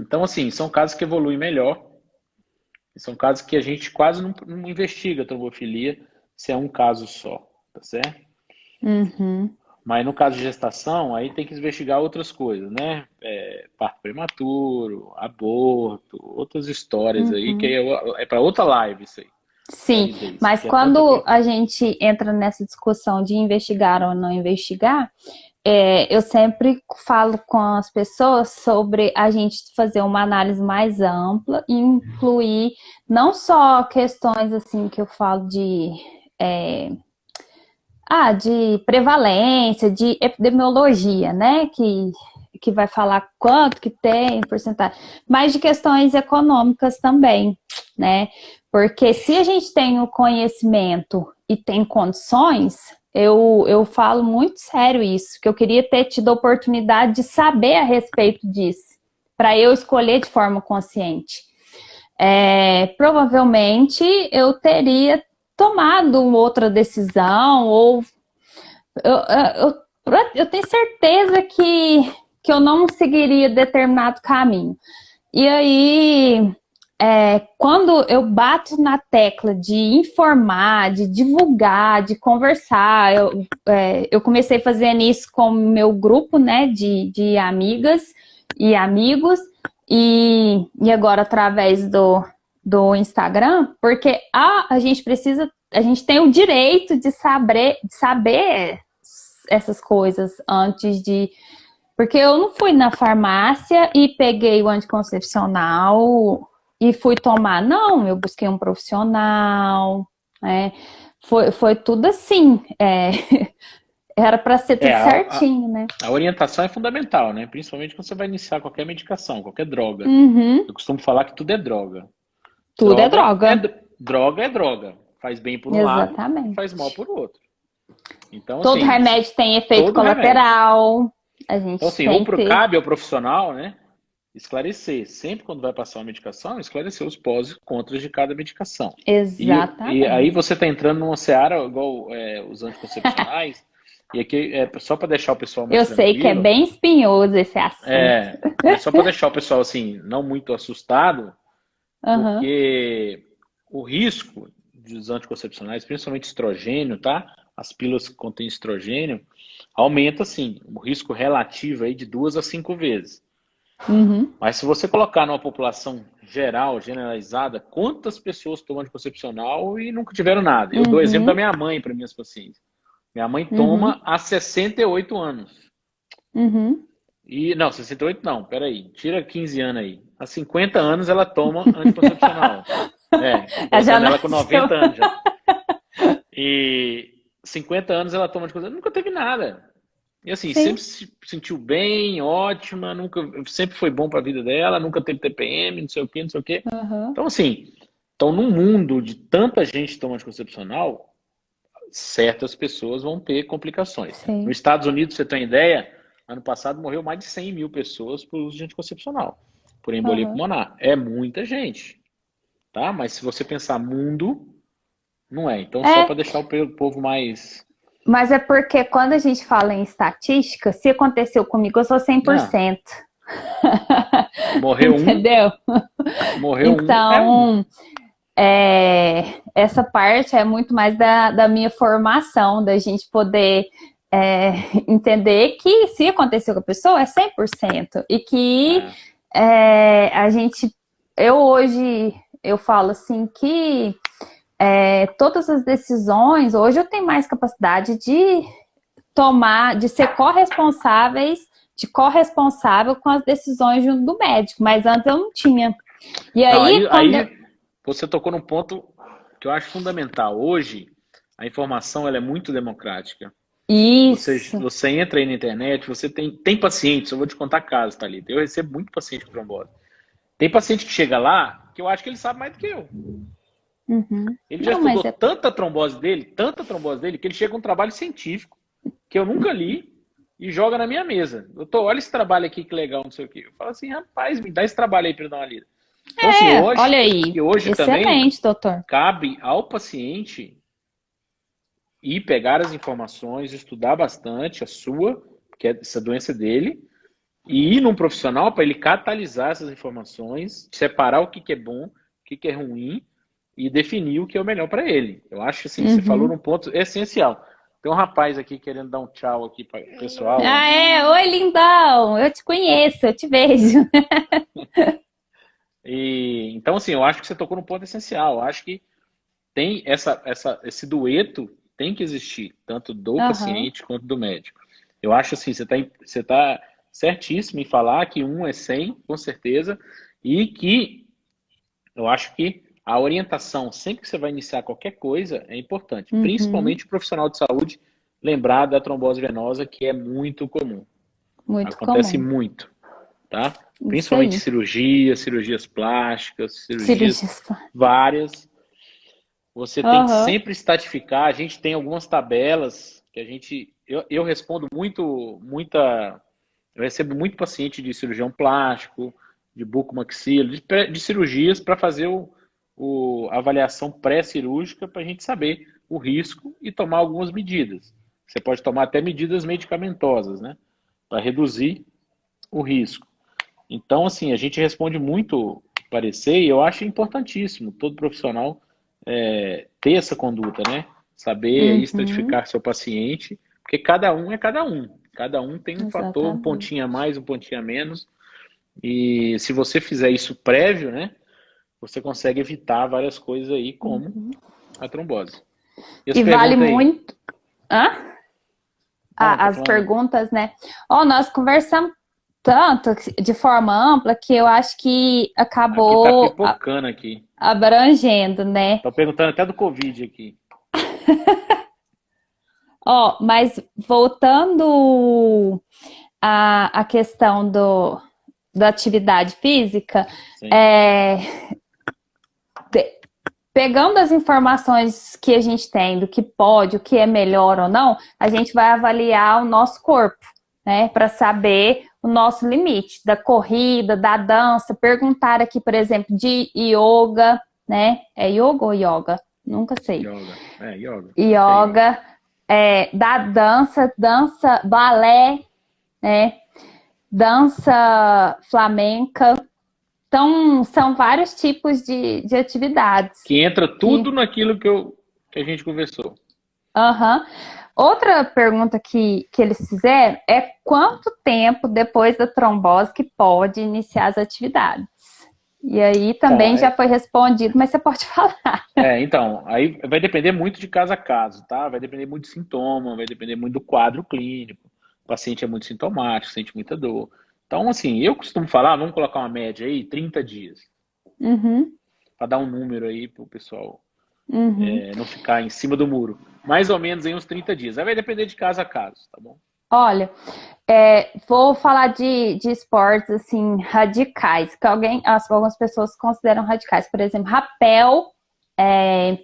Então, assim, são casos que evoluem melhor. São casos que a gente quase não investiga a trombofilia se é um caso só, tá certo? Mas no caso de gestação, aí tem que investigar outras coisas, né? Parto prematuro, aborto, outras histórias aí, que é para outra live isso aí. Sim, mas quando a gente entra nessa discussão de investigar ou não investigar, eu sempre falo com as pessoas sobre a gente fazer uma análise mais ampla e incluir não só questões assim que eu falo de prevalência, de epidemiologia, né? Que vai falar quanto que tem, porcentagem, mas de questões econômicas também, né? Porque se a gente tem o conhecimento e tem condições, eu falo muito sério isso, que eu queria ter tido a oportunidade de saber a respeito disso, para eu escolher de forma consciente. Provavelmente eu teria tomado outra decisão, ou eu tenho certeza que eu não seguiria determinado caminho. E aí, quando eu bato na tecla de informar, de divulgar, de conversar, eu comecei fazendo isso com o meu grupo, né, de amigas e amigos, e agora através do Instagram, porque a gente tem o direito de saber essas coisas antes de. Porque eu não fui na farmácia e peguei o anticoncepcional e fui tomar. Não, eu busquei um profissional, né? Foi tudo assim. Era para ser tudo certinho, né? A orientação é fundamental, né? Principalmente quando você vai iniciar qualquer medicação, qualquer droga. Uhum. Eu costumo falar que tudo é droga. Tudo é droga. Droga é droga. Faz bem por um lado, Exatamente. faz mal por outro. Então, Todo assim, remédio tem efeito colateral. A gente então, assim, tem que... cabe ao profissional, né, esclarecer. Sempre quando vai passar uma medicação, esclarecer os pós e contras de cada medicação. Exatamente. E aí você está entrando numa seara igual os anticoncepcionais. E aqui, só para deixar o pessoal mais tranquilo. Eu sei que é bem espinhoso esse assunto. Só para deixar o pessoal, assim, não muito assustado, porque o risco dos anticoncepcionais, principalmente estrogênio, tá? As pílulas que contêm estrogênio, aumenta, assim, o risco relativo aí de 2 a 5 vezes. Mas se você colocar numa população geral, generalizada, quantas pessoas tomam anticoncepcional e nunca tiveram nada? Eu dou exemplo da minha mãe para minhas pacientes. Minha mãe toma há 68 anos. E, não, 68 não, peraí. Tira 15 anos aí. Há 50 anos ela toma anticoncepcional. Ela com 90 anos já. E 50 anos ela toma anticoncepcional. Nunca teve nada. E assim, sempre se sentiu bem, ótima, sempre foi bom para a vida dela, nunca teve TPM, não sei o quê, não sei o quê. Então, assim, num mundo de tanta gente tomando anticoncepcional, certas pessoas vão ter complicações. Nos Estados Unidos, você tem ideia, ano passado morreu mais de 100 mil pessoas por uso de anticoncepcional, por embolia pulmonar. É muita gente, tá? Mas se você pensar mundo, não é. Então, só para deixar o povo mais... Mas é porque quando a gente fala em estatística, se aconteceu comigo, eu sou 100%. Morreu Entendeu? Morreu então, essa parte é muito mais da minha formação, da gente poder entender que se aconteceu com a pessoa, é 100%. E que eu falo assim que todas as decisões, hoje eu tenho mais capacidade de tomar, de ser corresponsável com as decisões junto do médico, mas antes eu não tinha. E aí, você tocou num ponto que eu acho fundamental. Hoje, a informação ela é muito democrática. Isso. Você entra aí na internet, você tem pacientes, eu vou te contar casos, Thalita. Eu recebo muito paciente com trombose. Tem paciente que chega lá, que eu acho que ele sabe mais do que eu. Ele já estudou tanta trombose dele, que ele chega com um trabalho científico, que eu nunca li, e joga na minha mesa. Doutor, olha esse trabalho aqui, que legal, não sei o quê. Eu falo assim, rapaz, me dá esse trabalho aí para eu dar uma lida. Então, assim, olha aí, hoje excelente, também doutor. Cabe ao paciente ir pegar as informações, estudar bastante que é essa doença dele, e ir num profissional para ele catalisar essas informações, separar o que é bom, o que é ruim, e definir o que é o melhor para ele. Eu acho assim, você falou num ponto essencial. Tem um rapaz aqui querendo dar um tchau aqui para o pessoal. Oi, lindão, eu te conheço, eu te vejo. Então, assim, eu acho que você tocou num ponto essencial. Eu acho que tem esse dueto tem que existir, tanto do paciente quanto do médico. Eu acho assim, você tá certíssimo em falar que um é 100, com certeza, e que eu acho que a orientação, sempre que você vai iniciar qualquer coisa, é importante. Principalmente o profissional de saúde lembrar da trombose venosa, que é muito comum. Acontece muito, tá? Principalmente cirurgias plásticas, cirurgias várias. Você tem que sempre estratificar. A gente tem algumas tabelas que eu respondo eu recebo muito paciente de cirurgião plástico, de bucomaxilo, de cirurgias para fazer a avaliação pré-cirúrgica para a gente saber o risco e tomar algumas medidas. Você pode tomar até medidas medicamentosas, né? Para reduzir o risco. Então, assim, a gente responde muito parecer e eu acho importantíssimo todo profissional ter essa conduta, né? Saber estratificar seu paciente, porque cada um é cada um. Cada um tem um fator, um pontinho a mais, um pontinho a menos. E se você fizer isso prévio, né, você consegue evitar várias coisas aí, como a trombose. E as E vale perguntas aí? muito. Hã? Não, tô As falando. perguntas, né? Ó, nós conversamos tanto de forma ampla que eu acho que Aqui tá acabou pipocando aqui. abrangendo, né? Tô perguntando até do Covid aqui. Ó, mas voltando à questão da atividade física, Sim. é, pe- pegando as informações que a gente tem do que pode, o que é melhor ou não, a gente vai avaliar o nosso corpo, né, para saber o nosso limite da corrida, da dança. Perguntar aqui, por exemplo, de yoga, né? É yoga ou yoga? Nunca sei. Yoga. É, yoga. Acho que é yoga. Yoga, da dança, balé, né? Dança flamenca. Então, são vários tipos de atividades Que entra que. tudo naquilo que a gente conversou. Aham. Outra pergunta que eles fizeram é quanto tempo depois da trombose que pode iniciar as atividades? E aí Bom, também já foi respondido, mas você pode falar. então, aí vai depender muito de caso a caso, tá? Vai depender muito do sintoma, vai depender muito do quadro clínico. O paciente é muito sintomático, sente muita dor. Então, assim, eu costumo falar, vamos colocar uma média aí, 30 dias, Uhum, para dar um número aí para o pessoal uhum. não ficar em cima do muro. Mais ou menos aí uns 30 dias. Aí vai depender de caso a caso, tá bom? Olha, vou falar de esportes assim radicais, que algumas pessoas consideram radicais. Por exemplo, rapel, é,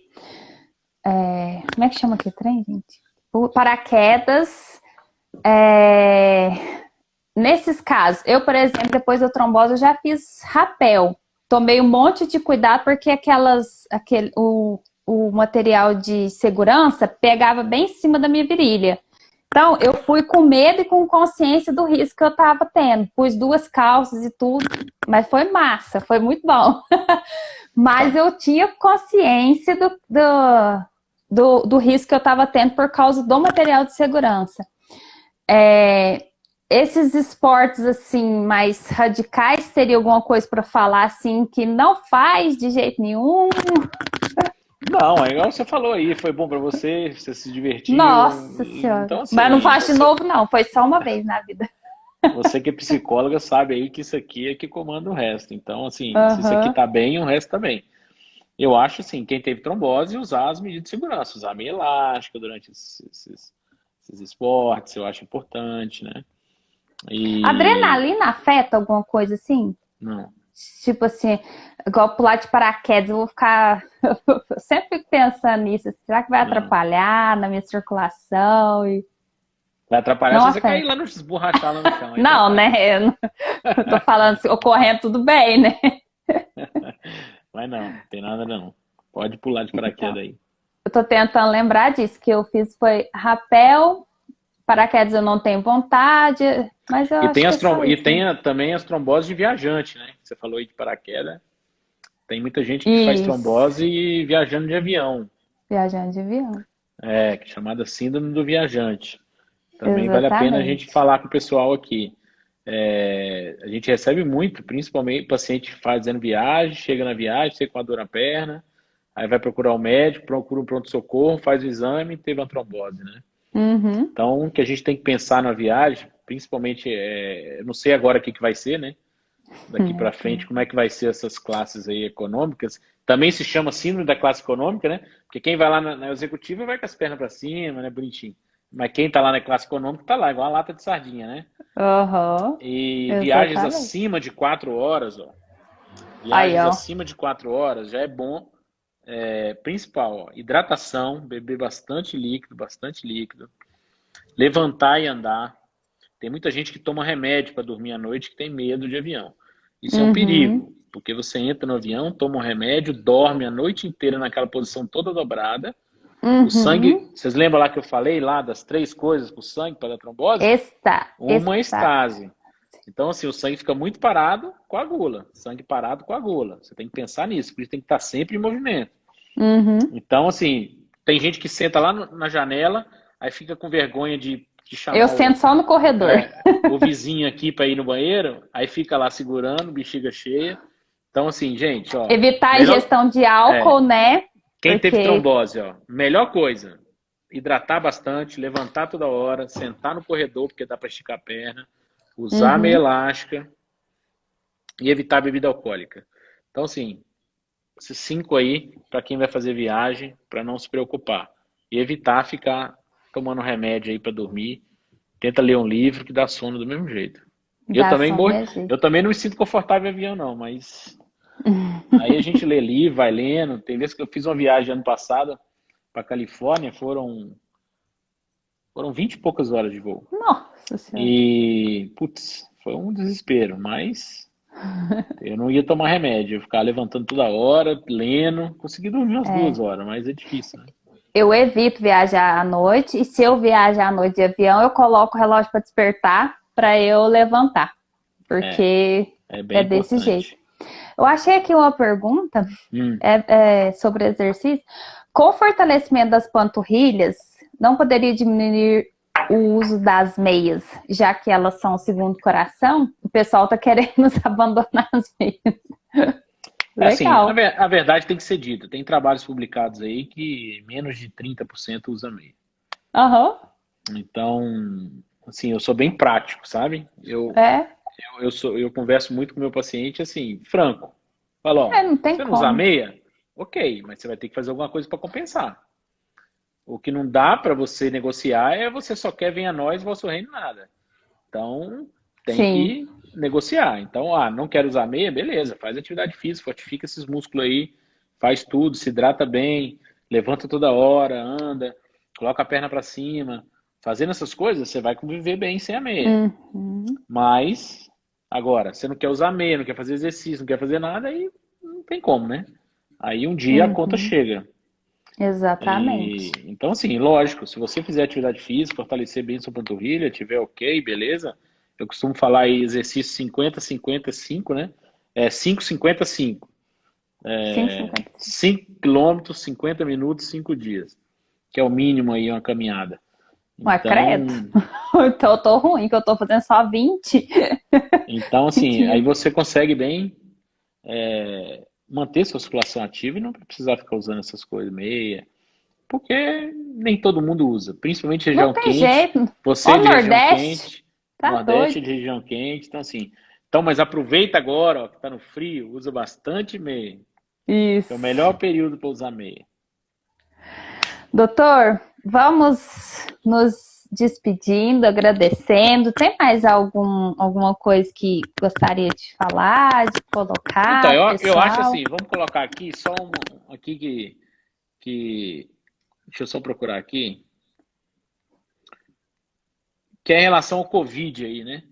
como é que chama aquele trem, gente? O paraquedas. é, Nesses casos, eu, por exemplo, depois da trombose, eu já fiz rapel. Tomei um monte de cuidado porque o material de segurança pegava bem em cima da minha virilha. Então, eu fui com medo e com consciência do risco que eu estava tendo. Pus duas calças e tudo, mas foi massa, foi muito bom. Mas Tá. eu tinha consciência do risco que eu estava tendo por causa do material de segurança. Esses esportes assim mais radicais, teria alguma coisa para falar assim que não faz de jeito nenhum? Não, é igual você falou aí, foi bom para você, você se divertiu. Nossa Senhora. Então, Mas não assim, faço de novo, não. Foi só uma vez na vida. você que é psicóloga sabe aí que isso aqui é que comanda o resto. Então, assim, se isso aqui Aham. tá bem, o resto tá bem. Eu acho, assim, quem teve trombose, usar as medidas de segurança, usar meia elástica durante esses esportes, eu acho importante, né? E Adrenalina afeta alguma coisa assim? não, Tipo assim, igual pular de paraquedas, eu vou ficar. Eu sempre fico pensando nisso. Será que vai não. atrapalhar na minha circulação? Vai atrapalhar Não se você cair afeta. lá no esborrachar lá no chão, aí Não, atrapalha. né? Eu tô falando assim, ocorrendo tudo bem, né? Mas não, tem nada não. Pode pular de Então, paraquedas aí. eu tô tentando lembrar disso, que eu fiz foi rapel, paraquedas eu não tenho vontade, mas eu E acho tem, que é só e isso, né? tem também as tromboses de viajante, né? Você falou aí de paraquedas. Tem muita gente que faz Isso, trombose viajando de avião, viajando de avião. que é chamada síndrome do viajante. Também vale a pena a gente Exatamente. falar com o pessoal aqui. A gente recebe muito, principalmente paciente fazendo viagem, chega na viagem, chega com a dor na perna, aí vai procurar o médico, procura um pronto-socorro, faz o exame e teve uma trombose, né? Uhum, Então, o que a gente tem que pensar na viagem, principalmente, eu não sei agora o que vai ser, né? Daqui para frente, como é que vai ser essas classes aí econômicas. Também se chama síndrome da classe econômica, né? Porque quem vai lá na executiva vai com as pernas para cima, né? Bonitinho. Mas quem tá lá na classe econômica tá lá, igual uma lata de sardinha, né? uhum, E viagens exatamente. acima de 4 horas, ó. Aí, Viagens ó. acima de 4 horas já é bom. Principal, ó, hidratação, beber bastante líquido, bastante líquido. Levantar e andar. Tem muita gente que toma remédio para dormir à noite que tem medo de avião. Isso é um Uhum, perigo, porque você entra no avião, toma um remédio, dorme a noite inteira naquela posição toda dobrada. O sangue, uhum. vocês lembram lá que eu falei lá das 3 coisas para o sangue para dar trombose? Uma é Está. estase. Então, assim, o sangue fica muito parado, coagula. Sangue parado, coagula. Você tem que pensar nisso, por isso tem que estar sempre em movimento. Uhum. Então, assim, tem gente que senta lá na janela, aí fica com vergonha de de chamar Eu sento só no corredor. o vizinho aqui para ir no banheiro, aí fica lá segurando, bexiga cheia. Então, assim, gente, ó. Evitar a melhor- ingestão de álcool, né? Quem teve Porque- trombose, ó, melhor coisa, hidratar bastante, levantar toda hora, sentar no corredor, porque dá para esticar a perna, usar a meia elástica e evitar bebida alcoólica. Então, assim, esses 5 aí, para quem vai fazer viagem, para não se preocupar. E evitar ficar tomando remédio aí para dormir. Tenta ler um livro que dá sono do mesmo jeito. Eu Dá também, sono de jeito. eu também não me sinto confortável em avião, não, mas aí a gente lê livro, vai lendo. Tem vezes que eu fiz uma viagem ano passado para Califórnia, foram 20 e poucas horas de voo. Nossa Senhora. E, putz, foi um desespero, mas eu não ia tomar remédio, eu ia ficar levantando toda hora, lendo. Consegui dormir umas 2 horas, mas é difícil, né? Eu evito viajar à noite, e se eu viajar à noite de avião, eu coloco o relógio para despertar para eu levantar. Porque É bem é desse importante. jeito. Eu achei aqui uma pergunta Hum. sobre exercício. Com o fortalecimento das panturrilhas, não poderia diminuir o uso das meias, já que elas são o segundo coração? O pessoal tá querendo nos abandonar as meias. Assim, Legal. a verdade tem que ser dita. Tem trabalhos publicados aí que menos de 30% usa meia. Aham. Então, assim, eu sou bem prático, sabe? Eu converso muito com o meu paciente, assim, franco. Falo, ó, Não tem você não como. usa meia? Ok, mas você vai ter que fazer alguma coisa para compensar. O que não dá para você negociar é você só quer venha a nós, vosso reino nada. Então, tem Sim. que negociar. Então, não quero usar meia, beleza, faz atividade física, fortifica esses músculos aí, faz tudo, se hidrata bem, levanta toda hora, anda, coloca a perna para cima. Fazendo essas coisas, você vai conviver bem sem a meia. Mas, agora, você não quer usar meia, não quer fazer exercício, não quer fazer nada, aí não tem como, né? Aí um dia a conta chega. Exatamente. Então, assim, lógico, se você fizer atividade física, fortalecer bem sua panturrilha, tiver ok, beleza. Eu costumo falar aí exercício 50-50-5, né? 5-50-5. 5 quilômetros, 50 minutos, 5 dias. Que é o mínimo aí, uma caminhada. Ué, credo. Então eu tô ruim, que eu tô fazendo só 20. Então, assim, aí você consegue bem manter sua circulação ativa e não precisar ficar usando essas coisas meia. Porque nem todo mundo usa, principalmente região Não tem quente. jeito. Você Ó, é de região Nordeste. quente, Tá Nordeste é doido. de região quente, então assim. Então, mas aproveita agora, ó, que tá no frio, usa bastante meia. Isso. É o melhor período para usar meia. Doutor, vamos nos despedindo, agradecendo. Tem mais alguma coisa que gostaria de falar, de colocar, Então, eu pessoal? acho assim, vamos colocar aqui só aqui que deixa eu só procurar aqui, que é em relação ao Covid aí, né?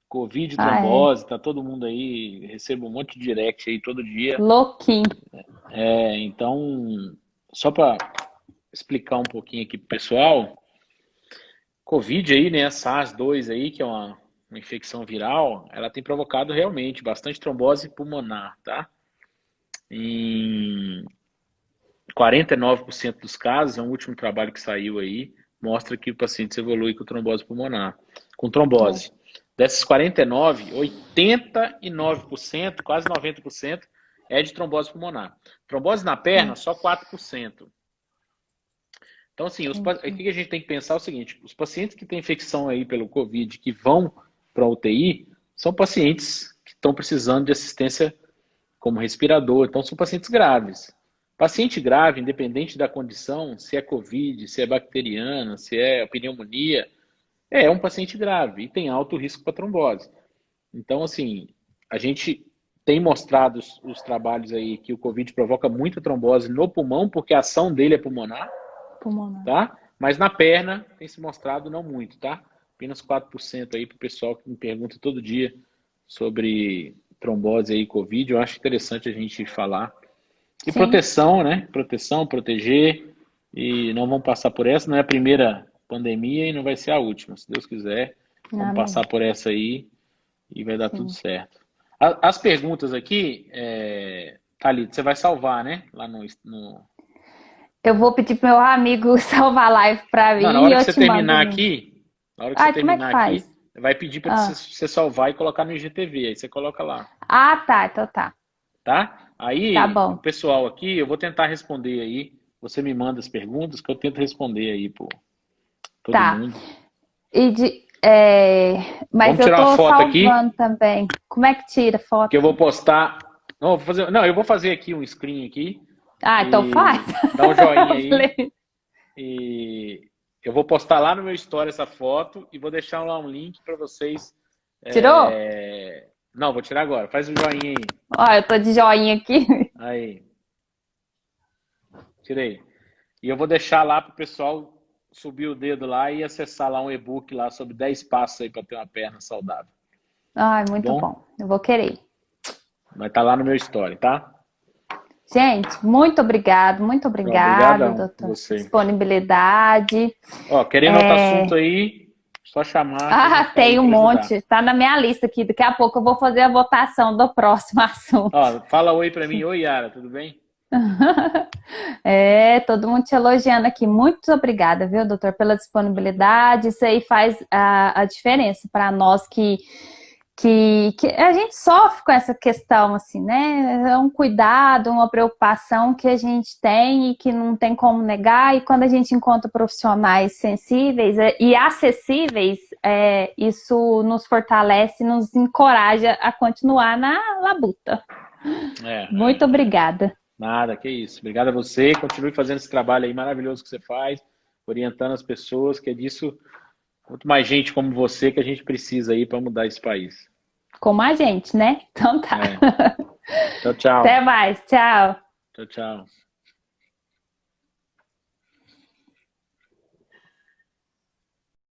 Covid, trombose, tá todo mundo aí, recebo um monte de direct aí todo dia. Louquinho. Então, só para explicar um pouquinho aqui pro pessoal, Covid aí, né, a SARS-2 aí, que é uma infecção viral, ela tem provocado realmente bastante trombose pulmonar, tá? Em 49% dos casos, é um último trabalho que saiu aí, mostra que o paciente evolui com trombose pulmonar, com trombose. Dessas 49, 89%, quase 90% é de trombose pulmonar. Trombose na perna, só 4%. Então, assim, o que a gente tem que pensar é o seguinte, os pacientes que têm infecção aí pelo Covid, que vão para a UTI, são pacientes que estão precisando de assistência como respirador, então são pacientes graves. Paciente grave, independente da condição, se é Covid, se é bacteriana, se é pneumonia, é um paciente grave e tem alto risco para trombose. Então, assim, a gente tem mostrado os trabalhos aí que o Covid provoca muita trombose no pulmão, porque a ação dele é pulmonar, tá? Mas na perna tem se mostrado não muito, tá? Apenas 4% aí para o pessoal que me pergunta todo dia sobre trombose aí, Covid. Eu acho interessante a gente falar. E proteção, né? Proteção, proteger. E não vamos passar por essa, não é a primeira pandemia e não vai ser a última, se Deus quiser. Vamos passar por essa aí e vai dar tudo certo. As perguntas aqui, Thalita, você vai salvar, né? Lá no... Eu vou pedir pro meu amigo salvar a live para mim. Não, na hora que você terminar aqui, Na hora que você Ai, como é que terminar aqui, faz? vai pedir para Ah, você salvar e colocar no IGTV. Aí você coloca lá, ah, tá, então tá. tá? Tá Aí, o bom. pessoal aqui, eu vou tentar responder aí. Você me manda as perguntas que eu tento responder aí, pô, todo Tá. mundo. Mas Vamos eu tirar uma tô foto aqui, salvando também. Como é que tira foto? que eu vou postar. Não, eu vou fazer aqui um screen aqui Ah, então faz. e dá um joinha aí. Falei, E eu vou postar lá no meu story essa foto e vou deixar lá um link para vocês. tirou? Não, vou tirar agora. Faz o joinha aí. Ó, eu tô de joinha aqui. Aí, tirei. E eu vou deixar lá para o pessoal subir o dedo lá e acessar lá um e-book lá sobre 10 passos aí para ter uma perna saudável. Ai, Tá muito bom? bom. Eu vou querer. Vai estar lá no meu story, tá? Gente, muito obrigado, Obrigadão doutor. você. Disponibilidade. Ó, querendo outro assunto aí, só chamar que a Ah, gente tá aí tem um para ajudar. monte. Tá na minha lista aqui. Daqui a pouco eu vou fazer a votação do próximo assunto. Ó, fala oi para mim. Oi, Yara, tudo bem? Todo mundo te elogiando aqui. Muito obrigada, viu, doutor, pela disponibilidade. Isso aí faz a diferença para nós que a gente sofre com essa questão, assim, né? É um cuidado, uma preocupação que a gente tem e que não tem como negar. E quando a gente encontra profissionais sensíveis e acessíveis, isso nos fortalece, nos encoraja a continuar na labuta. Muito obrigada. Nada, que isso. Obrigado a você. Continue fazendo esse trabalho aí maravilhoso que você faz, orientando as pessoas, que é disso, muito mais gente como você que a gente precisa aí para mudar esse país. Como a gente, né? Então tá. Tchau, tchau. Até mais. Tchau. Tchau, tchau.